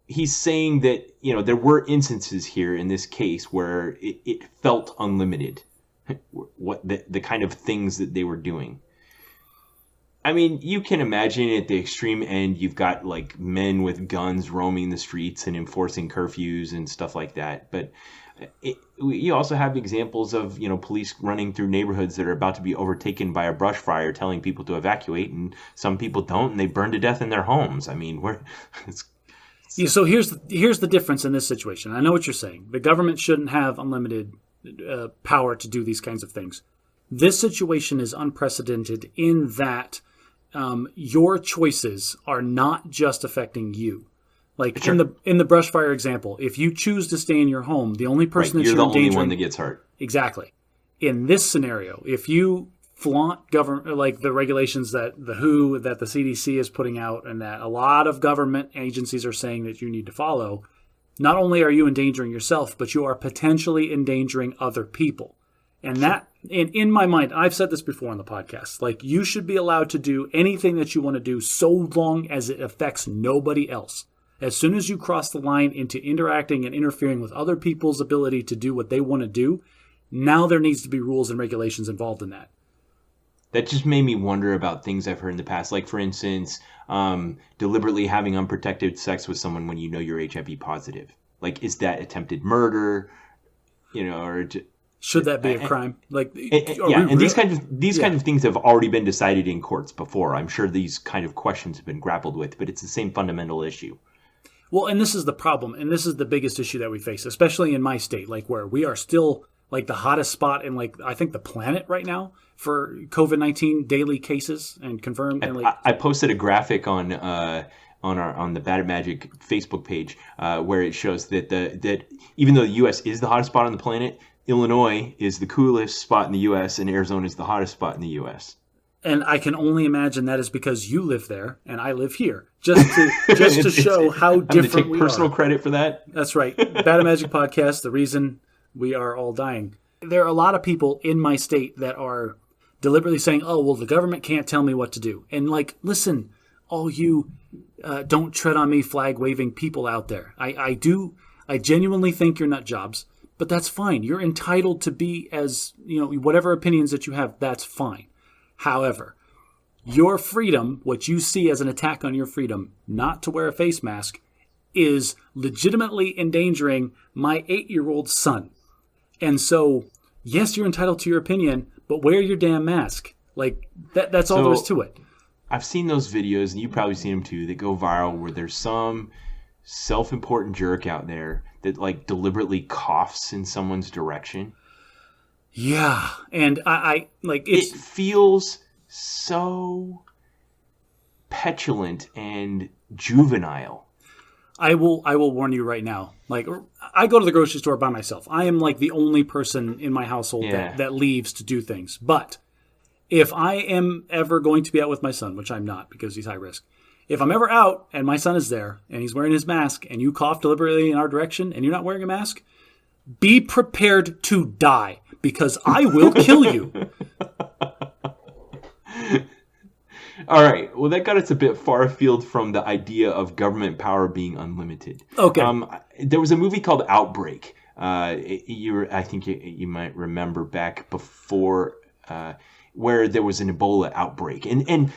he's saying that, there were instances here in this case where it felt unlimited, what the kind of things that they were doing. I mean, you can imagine at the extreme end, you've got like men with guns roaming the streets and enforcing curfews and stuff like that. But you also have examples of, police running through neighborhoods that are about to be overtaken by a brush fire, telling people to evacuate, and some people don't, and they burn to death in their homes. I mean, so here's the difference in this situation. I know what you're saying. The government shouldn't have unlimited power to do these kinds of things. This situation is unprecedented in that your choices are not just affecting you. Like sure. in the brush fire example, if you choose to stay in your home, the only person that you're endangering, the only one that gets hurt. Exactly. In this scenario, if you flaunt government, like the regulations that the WHO, that the CDC is putting out, and that a lot of government agencies are saying that you need to follow, not only are you endangering yourself, but you are potentially endangering other people. And sure. That, in my mind, I've said this before on the podcast, like you should be allowed to do anything that you want to do so long as it affects nobody else. As soon as you cross the line into interacting and interfering with other people's ability to do what they want to do, now there needs to be rules and regulations involved in that. That just made me wonder about things I've heard in the past. Like, for instance, deliberately having unprotected sex with someone when you know you're HIV positive. Like, is that attempted murder? Or... Should that be a crime? These kinds of things have already been decided in courts before. I'm sure these kind of questions have been grappled with, but it's the same fundamental issue. Well, and this is the problem, and this is the biggest issue that we face, especially in my state, like where we are still like the hottest spot in I think the planet right now for COVID-19 daily cases and confirmed. I posted a graphic on the Bad at Magic Facebook page where it shows that even though the U.S. is the hottest spot on the planet, Illinois is the coolest spot in the U.S. and Arizona is the hottest spot in the U.S. And I can only imagine that is because you live there and I live here. Just to show how different we are. Take personal credit for that. That's right. Bad at Magic podcast, the reason we are all dying. There are a lot of people in my state that are deliberately saying, oh, well, the government can't tell me what to do. And listen, all you don't tread on me flag-waving people out there. I genuinely think you're nut jobs, but that's fine. You're entitled to be as, whatever opinions that you have, that's fine. However, your freedom, what you see as an attack on your freedom not to wear a face mask, is legitimately endangering my 8-year-old son. And so, yes, you're entitled to your opinion, but wear your damn mask. That's all there is to it. I've seen those videos, and you've probably seen them too, that go viral where there's some self-important jerk out there that deliberately coughs in someone's direction. Yeah, and it feels so petulant and juvenile. I will that you right now. I go to the grocery store by myself. I am the only person in my household that leaves to do things. But if I am ever going to be out with my son, which I'm not because he's high risk, if I'm ever out and my son is there and he's wearing his mask and you cough deliberately in our direction and you're not wearing a mask, be prepared to die. Because I will kill you. All right. Well, that got us a bit far afield from the idea of government power being unlimited. Okay. There was a movie called Outbreak. I think you might remember back before where there was an Ebola outbreak, and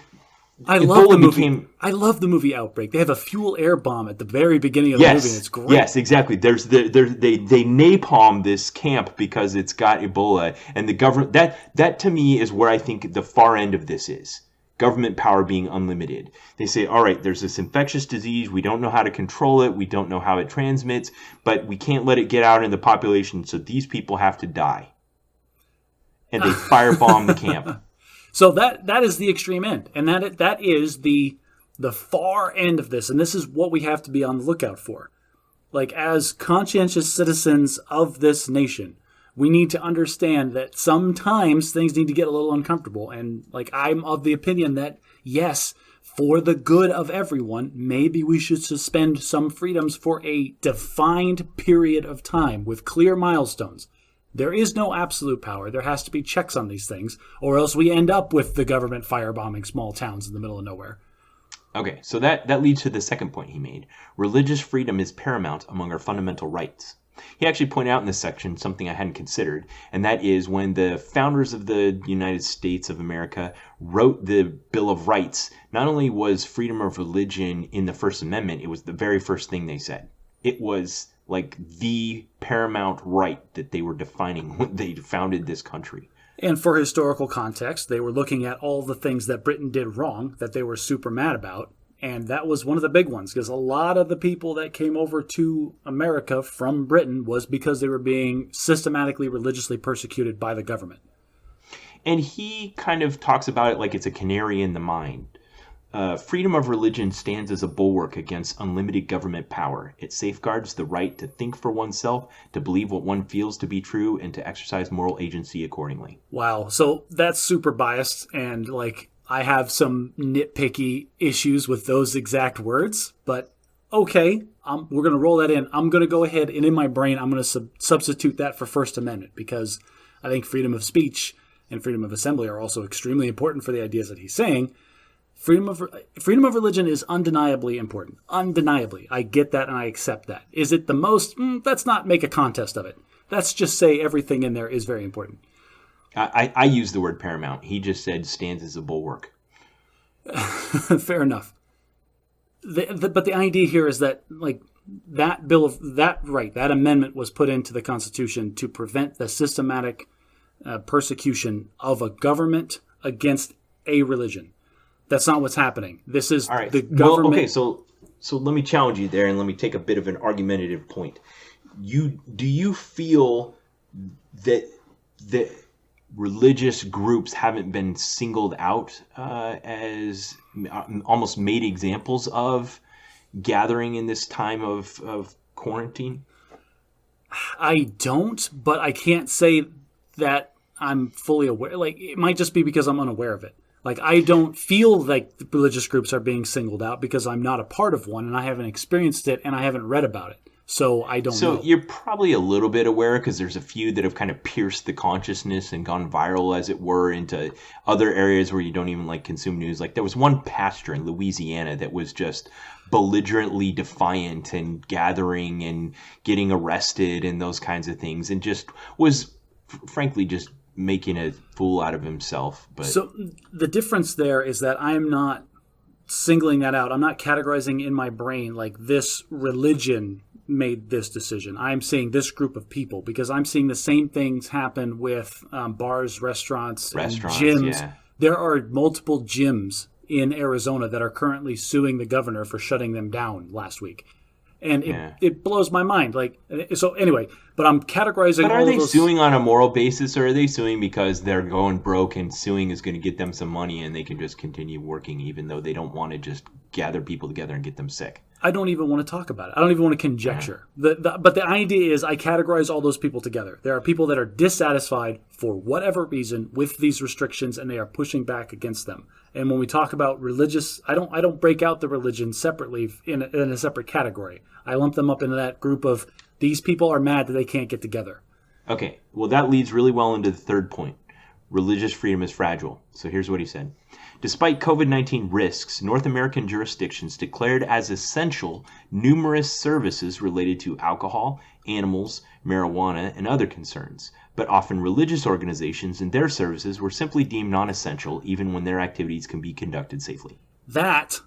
I love the movie. I love the movie Outbreak. They have a fuel air bomb at the very beginning of the movie, and it's great. Yes, exactly. They napalm this camp because it's got Ebola, and the government. That to me is where I think the far end of this is. Government power being unlimited. They say, all right, there's this infectious disease. We don't know how to control it. We don't know how it transmits, but we can't let it get out in the population, so these people have to die. And they firebomb the camp. So that is the extreme end, and that is the far end of this, and this is what we have to be on the lookout for. As conscientious citizens of this nation, we need to understand that sometimes things need to get a little uncomfortable, and I'm of the opinion that yes, for the good of everyone, maybe we should suspend some freedoms for a defined period of time with clear milestones. There is no absolute power. There has to be checks on these things, or else we end up with the government firebombing small towns in the middle of nowhere. Okay, so that leads to the second point he made. Religious freedom is paramount among our fundamental rights. He actually pointed out in this section something I hadn't considered, and that is when the founders of the United States of America wrote the Bill of Rights, not only was freedom of religion in the First Amendment, it was the very first thing they said. It was like the paramount right that they were defining when they founded this country. And for historical context, they were looking at all the things that Britain did wrong that they were super mad about. And that was one of the big ones, because a lot of the people that came over to America from Britain was because they were being systematically religiously persecuted by the government. And he kind of talks about it like it's a canary in the mine. Freedom of religion stands as a bulwark against unlimited government power. It safeguards the right to think for oneself, to believe what one feels to be true, and to exercise moral agency accordingly. Wow. So that's super biased, and I have some nitpicky issues with those exact words, but okay, we're going to roll that in. I'm going to go ahead and in my brain, I'm going to substitute that for First Amendment, because I think freedom of speech and freedom of assembly are also extremely important for the ideas that he's saying. Freedom of religion is undeniably important. Undeniably. I get that and I accept that. Is it the most? Let's not make a contest of it. Let's just say everything in there is very important. I use the word paramount. He just said stands as a bulwark. Fair enough. But the idea here is that that bill of that amendment was put into the Constitution to prevent the systematic persecution of a government against a religion. That's not what's happening. This is all right. The government. Well, okay, so let me challenge you there, and let me take a bit of an argumentative point. Do you feel that religious groups haven't been singled out as almost made examples of gathering in this time of quarantine? I don't, but I can't say that I'm fully aware. It might just be because I'm unaware of it. I don't feel like the religious groups are being singled out because I'm not a part of one and I haven't experienced it and I haven't read about it. So I don't know. So you're probably a little bit aware because there's a few that have kind of pierced the consciousness and gone viral, as it were, into other areas where you don't even consume news. There was one pastor in Louisiana that was just belligerently defiant and gathering and getting arrested and those kinds of things, and just was frankly just making a fool out of himself. But so the difference there is that I'm not singling that out. I'm not categorizing in my brain this religion made this decision. I'm seeing this group of people because I'm seeing the same things happen with bars, restaurants, and gyms. Yeah. There are multiple gyms in Arizona that are currently suing the governor for shutting them down last week. And it blows my mind. So anyway, but I'm categorizing. But are they suing on a moral basis, or are they suing because they're going broke and suing is going to get them some money and they can just continue working even though they don't want to just gather people together and get them sick? I don't even want to talk about it. I don't even want to conjecture. But the idea is I categorize all those people together. There are people that are dissatisfied for whatever reason with these restrictions, and they are pushing back against them. And when we talk about religious, I don't break out the religion separately in a separate category. I lump them up into that group of these people are mad that they can't get together. Okay, well that leads really well into the third point. Religious freedom is fragile. So here's what he said. Despite COVID-19 risks, North American jurisdictions declared as essential numerous services related to alcohol, animals, marijuana, and other concerns. But often religious organizations and their services were simply deemed non-essential even when their activities can be conducted safely. That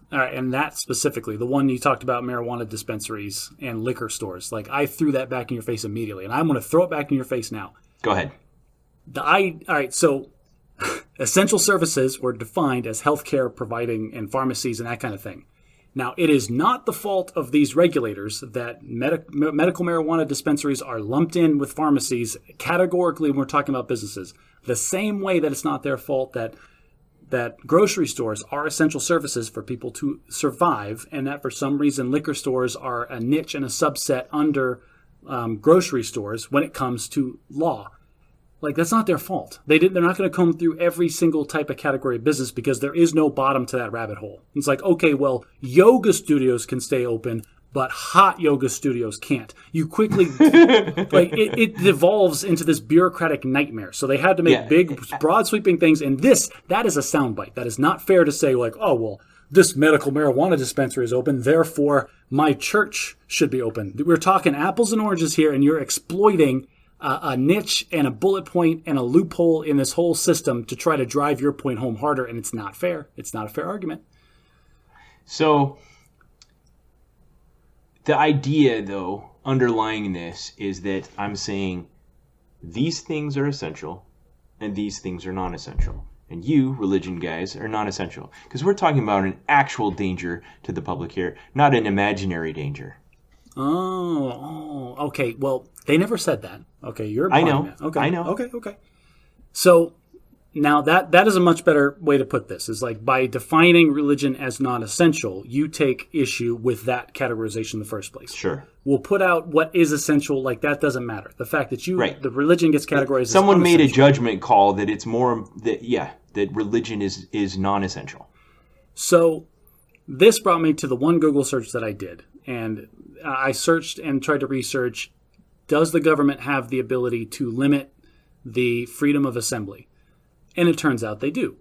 specifically, the one you talked about, marijuana dispensaries and liquor stores, I threw that back in your face immediately, and I'm going to throw it back in your face now. Go ahead. All right, so essential services were defined as healthcare providing and pharmacies and that kind of thing. Now, it is not the fault of these regulators that medical marijuana dispensaries are lumped in with pharmacies categorically when we're talking about businesses. The same way that it's not their fault that grocery stores are essential services for people to survive, and that for some reason liquor stores are a niche and a subset under grocery stores when it comes to law. That's not their fault. They're not going to comb through every single type of category of business because there is no bottom to that rabbit hole. It's okay, well, yoga studios can stay open, but hot yoga studios can't. You quickly, it devolves into this bureaucratic nightmare. So they had to make big, broad sweeping things. And that is a soundbite. That is not fair to say oh, well, this medical marijuana dispensary is open, therefore my church should be open. We're talking apples and oranges here, and you're exploiting a niche and a bullet point and a loophole in this whole system to try to drive your point home harder, and it's not fair. It's not a fair argument. So the idea, though, underlying this is that I'm saying these things are essential and these things are non-essential. And you, religion guys, are non-essential. Because we're talking about an actual danger to the public here, not an imaginary danger. Oh, okay. Well, they never said that. Okay, you're I know. That. Okay, I know. Okay. So now that is a much better way to put this. Is like by defining religion as non-essential, you take issue with that categorization in the first place. Sure. We'll put out what is essential. Like that doesn't matter. The fact that the religion gets categorized. Someone as made a judgment call that it's more that religion is non-essential. So this brought me to the one Google search that I did, and I searched and tried to research: does the government have the ability to limit the freedom of assembly? And it turns out they do,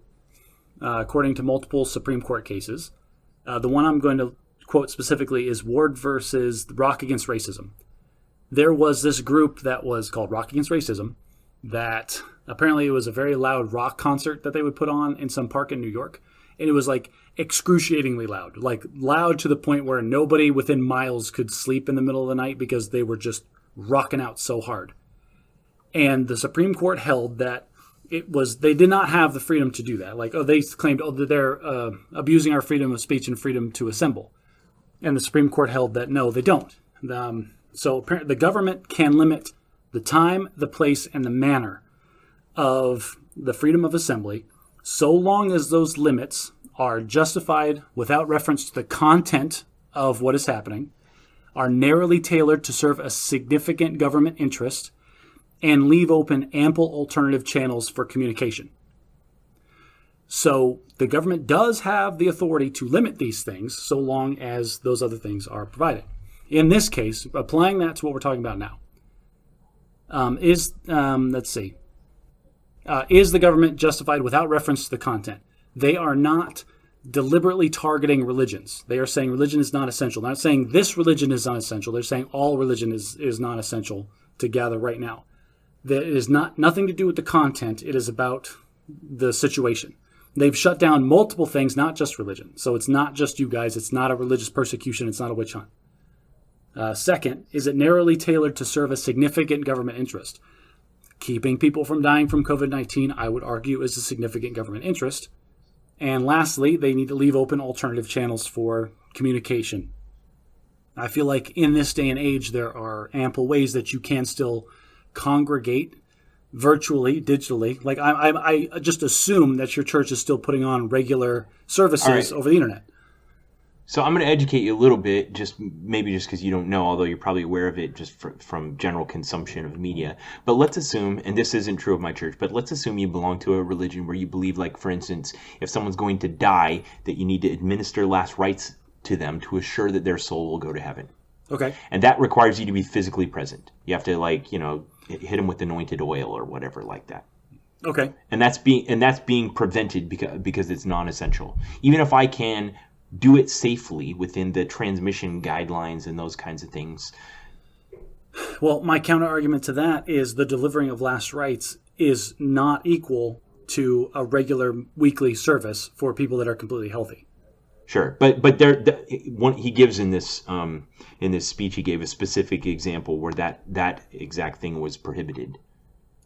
according to multiple Supreme Court cases. The one I'm going to quote specifically is Ward versus Rock Against Racism. There was this group that was called Rock Against Racism that apparently it was a very loud rock concert that they would put on in some park in New York. And it was like excruciatingly loud, like loud to the point where nobody within miles could sleep in the middle of the night because they were just rocking out so hard. And the Supreme Court held that they did not have the freedom to do that. Like, they claimed, that they're abusing our freedom of speech and freedom to assemble. And the Supreme Court held that no, they don't. So apparently the government can limit the time, the place, and the manner of the freedom of assembly so long as those limits are justified without reference to the content of what is happening, are narrowly tailored to serve a significant government interest, and leave open ample alternative channels for communication. So the government does have the authority to limit these things so long as those other things are provided. In this case, applying that to what we're talking about now, is the government justified without reference to the content? They are not deliberately targeting religions. They are saying religion is not essential. They're not saying this religion is not essential. They're saying all religion is not essential to gather right now. That it is nothing to do with the content. It is about the situation. They've shut down multiple things, not just religion. So it's not just you guys. It's not a religious persecution. It's not a witch hunt. Second, is it narrowly tailored to serve a significant government interest? Keeping people from dying from COVID-19, I would argue, is a significant government interest. And lastly, they need to leave open alternative channels for communication. I feel like in this day and age, there are ample ways that you can still congregate virtually, digitally. Like I just assume that your church is still putting on regular services over the internet. So I'm going to educate you a little bit, just because you don't know, although you're probably aware of it just from general consumption of media. But let's assume, and this isn't true of my church, but let's assume you belong to a religion where you believe, like, for instance, if someone's going to die, that you need to administer last rites to them to assure that their soul will go to heaven. Okay. And that requires you to be physically present. You have to, hit them with anointed oil or whatever like that. Okay. And that's being prevented because it's non-essential. Even if I can do it safely within the transmission guidelines and those kinds of things. Well, my counter argument to that is the delivering of last rites is not equal to a regular weekly service for people that are completely healthy. Sure, but he gives in this speech, he gave a specific example where that exact thing was prohibited.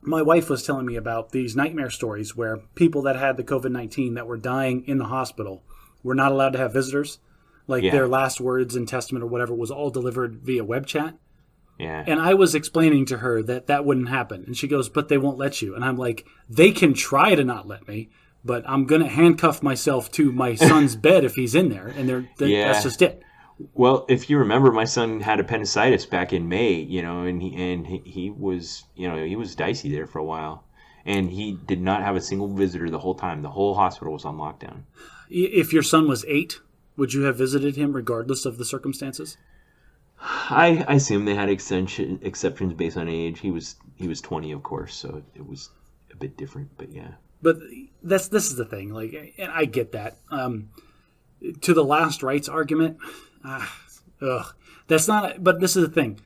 My wife was telling me about these nightmare stories where people that had the COVID-19 that were dying in the hospital were not allowed to have visitors. Their last words and testament or whatever was all delivered via web chat. Yeah. And I was explaining to her that wouldn't happen. And she goes, but they won't let you. And I'm like, they can try to not let me, but I'm going to handcuff myself to my son's bed if he's in there. And that's just it. Well, if you remember, my son had appendicitis back in May, and he was dicey there for a while. And he did not have a single visitor the whole time. The whole hospital was on lockdown. If your son was 8, would you have visited him regardless of the circumstances? I assume they had exceptions based on age. He was 20, of course, so it was a bit different, but yeah. But this is the thing, and I get that. To the last rights argument, Ugh. That's not, but this is the thing.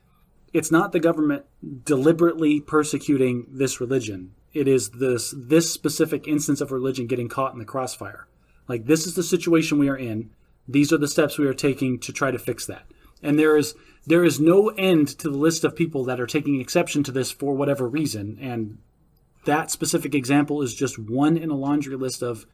It's not the government deliberately persecuting this religion. It is this specific instance of religion getting caught in the crossfire. Like, this is the situation we are in. These are the steps we are taking to try to fix that. And there is no end to the list of people that are taking exception to this for whatever reason. And that specific example is just one in a laundry list of,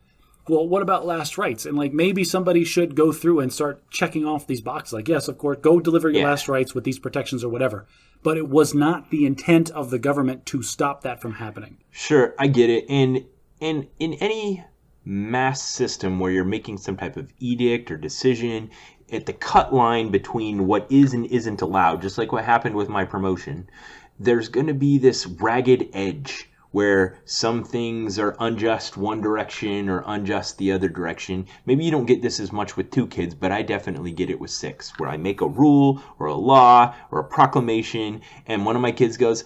well, what about last rites? And like, maybe somebody should go through and start checking off these boxes. Like, yes, of course, go deliver your last rites with these protections or whatever. But it was not the intent of the government to stop that from happening. Sure, I get it. And in any mass system where you're making some type of edict or decision, at the cut line between what is and isn't allowed, just like what happened with my promotion, there's going to be this ragged edge where some things are unjust one direction or unjust the other direction. Maybe you don't get this as much with 2 kids, but I definitely get it with 6, where I make a rule or a law or a proclamation, and one of my kids goes,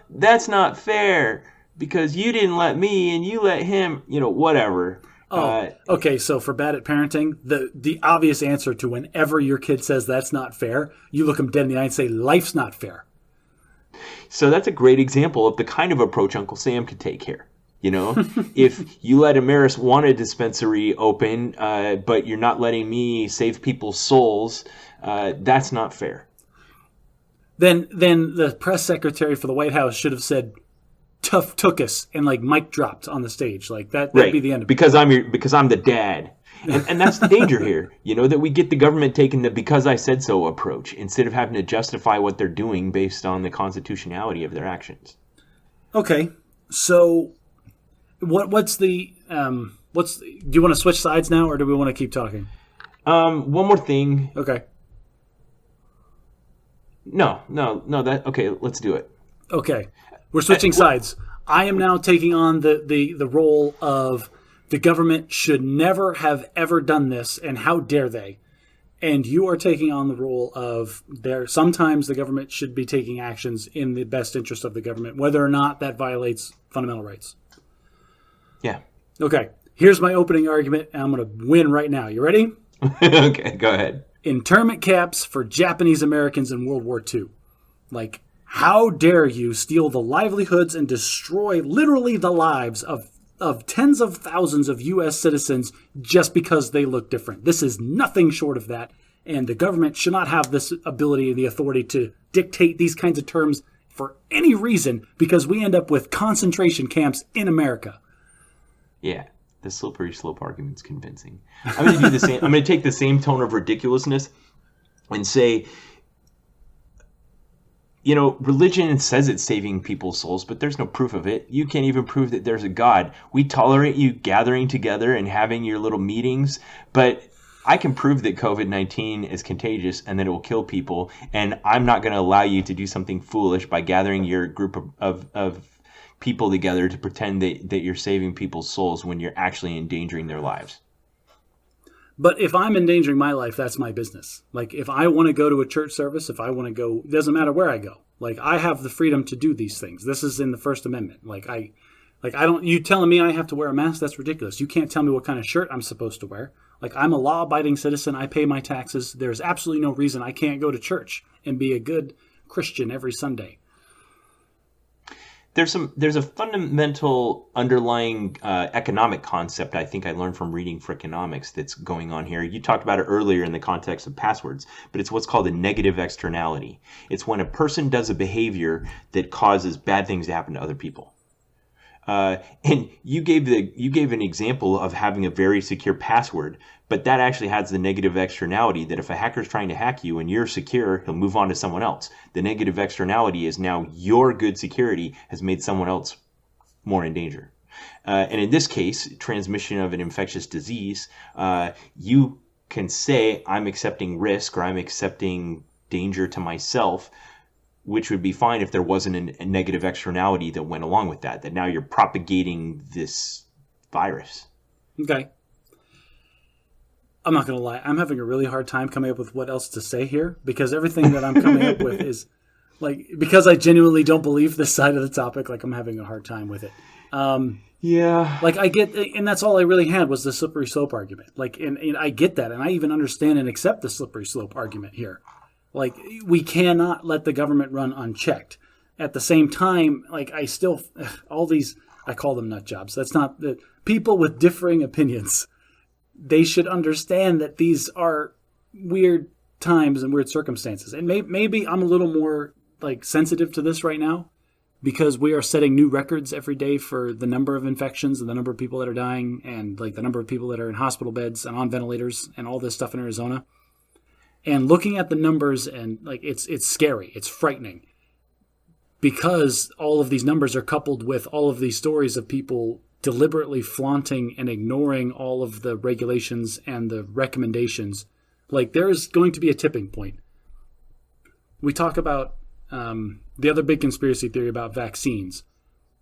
that's not fair because you didn't let me and you let him, whatever. Okay, so for bad at parenting, the obvious answer to whenever your kid says that's not fair, you look them dead in the eye and say, life's not fair. So that's a great example of the kind of approach Uncle Sam could take here. If you let a marijuana dispensary open, but you're not letting me save people's souls, that's not fair. Then the press secretary for the White House should have said, tough took us, and like mic dropped on the stage. Like that'd be the end of it. Because I'm the dad. And that's the danger here, that we get the government taking the because I said so approach instead of having to justify what they're doing based on the constitutionality of their actions. Okay. So do you want to switch sides now or do we want to keep talking? One more thing. Okay. No, okay, let's do it. Okay. We're switching sides. I am now taking on the role of the government should never have ever done this, and how dare they? And you are taking on the role of sometimes the government should be taking actions in the best interest of the government, whether or not that violates fundamental rights. Yeah. Okay. Here's my opening argument, and I'm going to win right now. You ready? Okay, go ahead. Internment camps for Japanese Americans in World War II. Like, how dare you steal the livelihoods and destroy literally the lives of tens of thousands of U.S. citizens just because they look different. This is nothing short of that, and the government should not have this ability and the authority to dictate these kinds of terms for any reason because we end up with concentration camps in America. Yeah, the slippery slope argument's convincing. I'm going to do the same. I'm going to take the same tone of ridiculousness and say, religion says it's saving people's souls, but there's no proof of it. You can't even prove that there's a God. We tolerate you gathering together and having your little meetings, but I can prove that COVID-19 is contagious and that it will kill people, and I'm not going to allow you to do something foolish by gathering your group of people together to pretend that you're saving people's souls when you're actually endangering their lives. But if I'm endangering my life, that's my business. Like, if I want to go to a church service, if I want to go, it doesn't matter where I go. Like, I have the freedom to do these things. This is in the First Amendment. You telling me I have to wear a mask? That's ridiculous. You can't tell me what kind of shirt I'm supposed to wear. Like, I'm a law-abiding citizen. I pay my taxes. There's absolutely no reason I can't go to church and be a good Christian every Sunday. There's a fundamental underlying economic concept I think I learned from reading Frickonomics that's going on here. You talked about it earlier in the context of passwords, but it's what's called a negative externality. It's when a person does a behavior that causes bad things to happen to other people. And you gave an example of having a very secure password, but that actually has the negative externality that if a hacker's trying to hack you and you're secure, he'll move on to someone else. The negative externality is now your good security has made someone else more in danger. And in this case, transmission of an infectious disease, you can say, I'm accepting risk or I'm accepting danger to myself, which would be fine if there wasn't a negative externality that went along with that now you're propagating this virus. Okay. I'm not going to lie. I'm having a really hard time coming up with what else to say here because everything that I'm coming up with is because I genuinely don't believe this side of the topic, I'm having a hard time with it. Yeah. Like, I get, and that's all I really had was the slippery slope argument. Like, and I get that, and I even understand and accept the slippery slope argument here. Like, we cannot let the government run unchecked. At the same time, like, I still, all these, I call them nut jobs. That's not the people with differing opinions. They should understand that these are weird times and weird circumstances. And maybe I'm a little more, like, sensitive to this right now, because we are setting new records every day for the number of infections and the number of people that are dying and like the number of people that are in hospital beds and on ventilators and all this stuff in Arizona. And looking at the numbers and like it's scary, it's frightening, because all of these numbers are coupled with all of these stories of people deliberately flaunting and ignoring all of the regulations and the recommendations. Like, there is going to be a tipping point. We talk about the other big conspiracy theory about vaccines.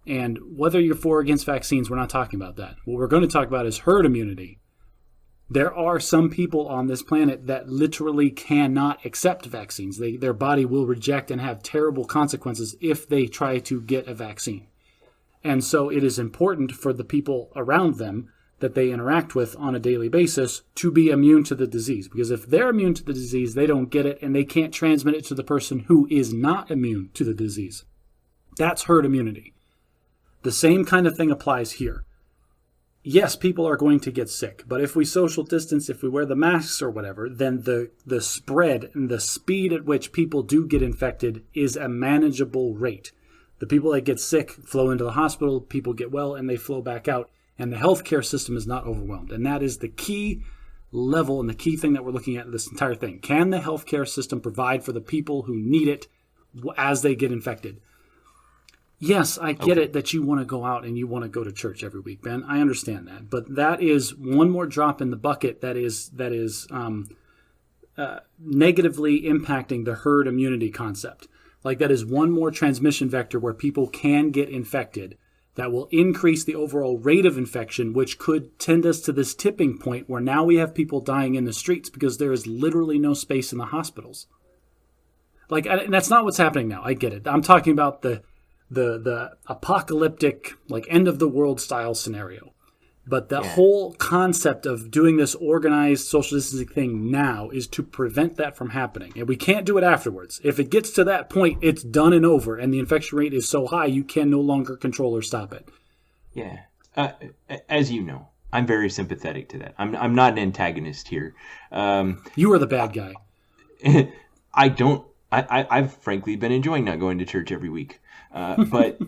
And whether you're for or against vaccines, we're not talking about that. What we're going to talk about is herd immunity. There are some people on this planet that literally cannot accept vaccines. Their body will reject and have terrible consequences if they try to get a vaccine. And so it is important for the people around them that they interact with on a daily basis to be immune to the disease. Because if they're immune to the disease, they don't get it and they can't transmit it to the person who is not immune to the disease. That's herd immunity. The same kind of thing applies here. Yes, people are going to get sick, but if we social distance, if we wear the masks or whatever, then the spread and the speed at which people do get infected is a manageable rate. The people that get sick flow into the hospital, people get well, and they flow back out. And the healthcare system is not overwhelmed. And that is the key level and the key thing that we're looking at in this entire thing. Can the healthcare system provide for the people who need it as they get infected? Yes, I get it that you want to go out and you want to go to church every week, Ben. I understand that. But that is one more drop in the bucket that is negatively impacting the herd immunity concept. Like, that is one more transmission vector where people can get infected that will increase the overall rate of infection, which could tend us to this tipping point where now we have people dying in the streets because there is literally no space in the hospitals. Like, and that's not what's happening now. I get it. I'm talking about the apocalyptic, like, end of the world style scenario. But the whole concept of doing this organized social distancing thing now is to prevent that from happening. And we can't do it afterwards. If it gets to that point, it's done and over. And the infection rate is so high, you can no longer control or stop it. Yeah. As you know, I'm very sympathetic to that. I'm not an antagonist here. You are the bad guy. I've frankly been enjoying not going to church every week. But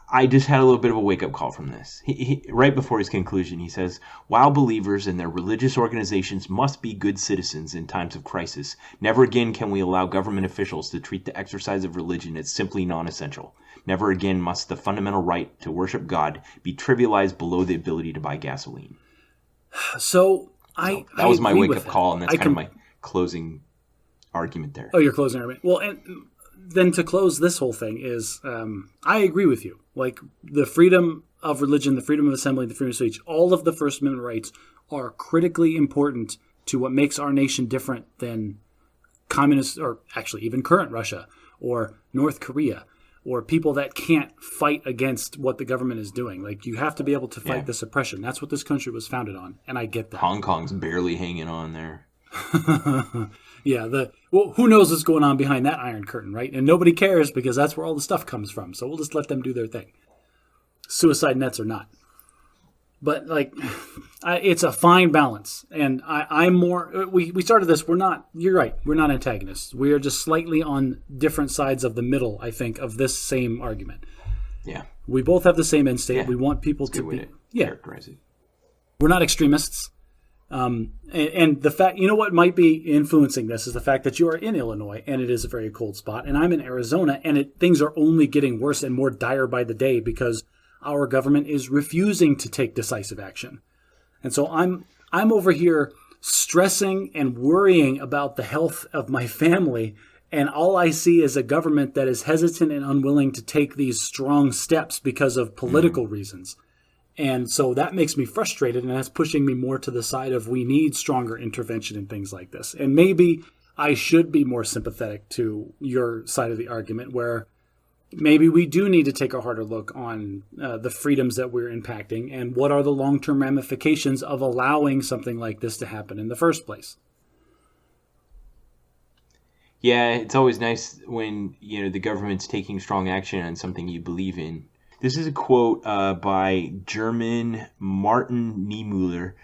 I just had a little bit of a wake-up call from this. He, right before his conclusion, he says, while believers and their religious organizations must be good citizens in times of crisis, never again can we allow government officials to treat the exercise of religion as simply non-essential. Never again must the fundamental right to worship God be trivialized below the ability to buy gasoline. So that was my wake-up call, and that's kind of my closing argument there. Oh, your closing argument. Well, and then to close this whole thing is, I agree with you. Like, the freedom of religion, the freedom of assembly, the freedom of speech, all of the First Amendment rights are critically important to what makes our nation different than communist, or actually even current Russia, or North Korea, or people that can't fight against what the government is doing. Like, you have to be able to fight this oppression. That's what this country was founded on, and I get that. Hong Kong's barely hanging on there. Yeah, who knows what's going on behind that Iron Curtain, right? And nobody cares because that's where all the stuff comes from. So we'll just let them do their thing. Suicide nets or not. But, like, it's a fine balance. And I'm more... We started this. You're right. We're not antagonists. We are just slightly on different sides of the middle, I think, of this same argument. Yeah. We both have the same end state. Yeah. We want people to be... Characterize it. We're not extremists. And the fact, you know what might be influencing this is the fact that you are in Illinois and it is a very cold spot, and I'm in Arizona and things are only getting worse and more dire by the day because our government is refusing to take decisive action. And so I'm over here stressing and worrying about the health of my family, and all I see is a government that is hesitant and unwilling to take these strong steps because of political reasons. And so that makes me frustrated, and that's pushing me more to the side of we need stronger intervention in things like this. And maybe I should be more sympathetic to your side of the argument where maybe we do need to take a harder look on the freedoms that we're impacting and what are the long-term ramifications of allowing something like this to happen in the first place. Yeah, it's always nice when, the government's taking strong action on something you believe in. This is a quote by German Martin Niemöller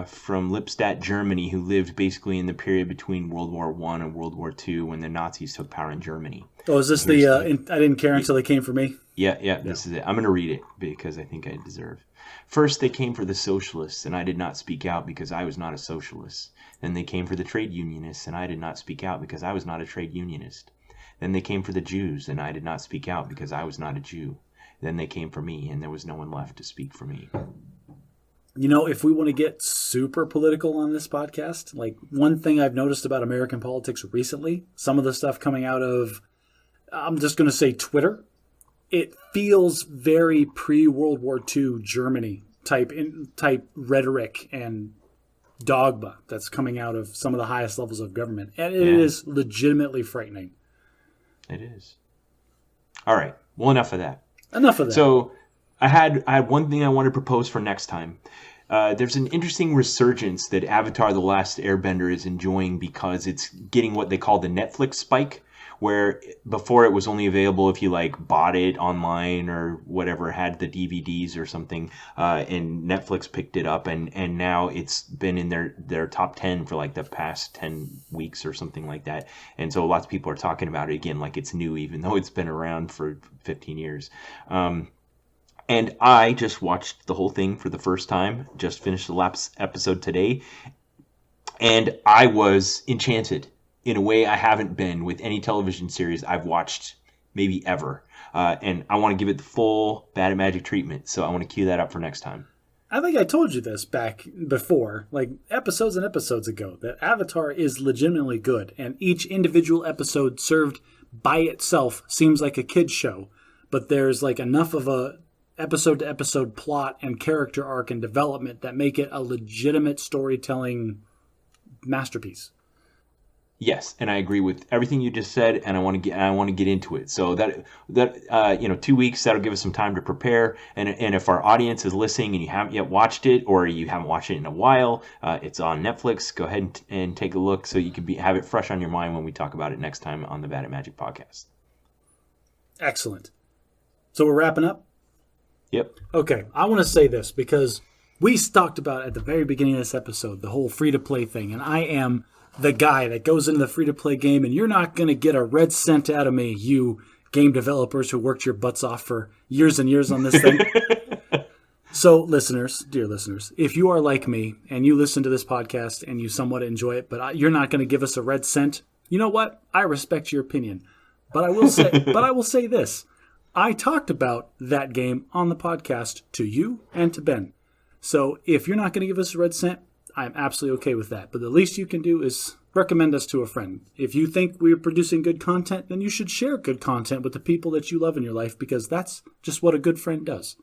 from Lippstadt, Germany, who lived basically in the period between World War I and World War II when the Nazis took power in Germany. Oh, is this I didn't care until they came for me? Yeah, this is it. I'm going to read it because I think I deserve. First, they came for the socialists, and I did not speak out because I was not a socialist. Then they came for the trade unionists, and I did not speak out because I was not a trade unionist. Then they came for the Jews, and I did not speak out because I was not a Jew. Then they came for me, and there was no one left to speak for me. If we want to get super political on this podcast, like one thing I've noticed about American politics recently, some of the stuff coming out of, I'm just going to say Twitter, it feels very pre-World War II Germany type rhetoric and dogma that's coming out of some of the highest levels of government. And it is legitimately frightening. It is. All right. Well, enough of that. So I had one thing I want to propose for next time. There's an interesting resurgence that Avatar: The Last Airbender is enjoying because it's getting what they call the Netflix spike, where before it was only available if you bought it online or whatever, had the DVDs or something, and Netflix picked it up, and now it's been in their top 10 for the past 10 weeks or something like that. And so lots of people are talking about it again like it's new, even though it's been around for 15 years. And I just watched the whole thing for the first time, just finished the last episode today, and I was enchanted in a way I haven't been with any television series I've watched maybe ever. And I want to give it the full Bad at Magic treatment, so I want to cue that up for next time. I think I told you this back before, episodes and episodes ago, that Avatar is legitimately good, and each individual episode served by itself seems like a kid's show, but there's enough of a episode-to-episode plot and character arc and development that make it a legitimate storytelling masterpiece. Yes, and I agree with everything you just said, and I want to get into it. So that 2 weeks, that'll give us some time to prepare. And if our audience is listening and you haven't yet watched it, or you haven't watched it in a while, it's on Netflix. Go ahead and take a look so you can have it fresh on your mind when we talk about it next time on the Bad at Magic podcast. Excellent. So we're wrapping up? Yep. Okay, I want to say this because we talked about at the very beginning of this episode the whole free-to-play thing, and I am the guy that goes into the free-to-play game, and you're not going to get a red cent out of me, you game developers who worked your butts off for years and years on this thing. So, dear listeners, if you are like me and you listen to this podcast and you somewhat enjoy it, but you're not going to give us a red cent, you know what? I respect your opinion. But I will say this. I talked about that game on the podcast to you and to Ben. So if you're not going to give us a red cent, I'm absolutely okay with that. But the least you can do is recommend us to a friend. If you think we're producing good content, then you should share good content with the people that you love in your life, because that's just what a good friend does.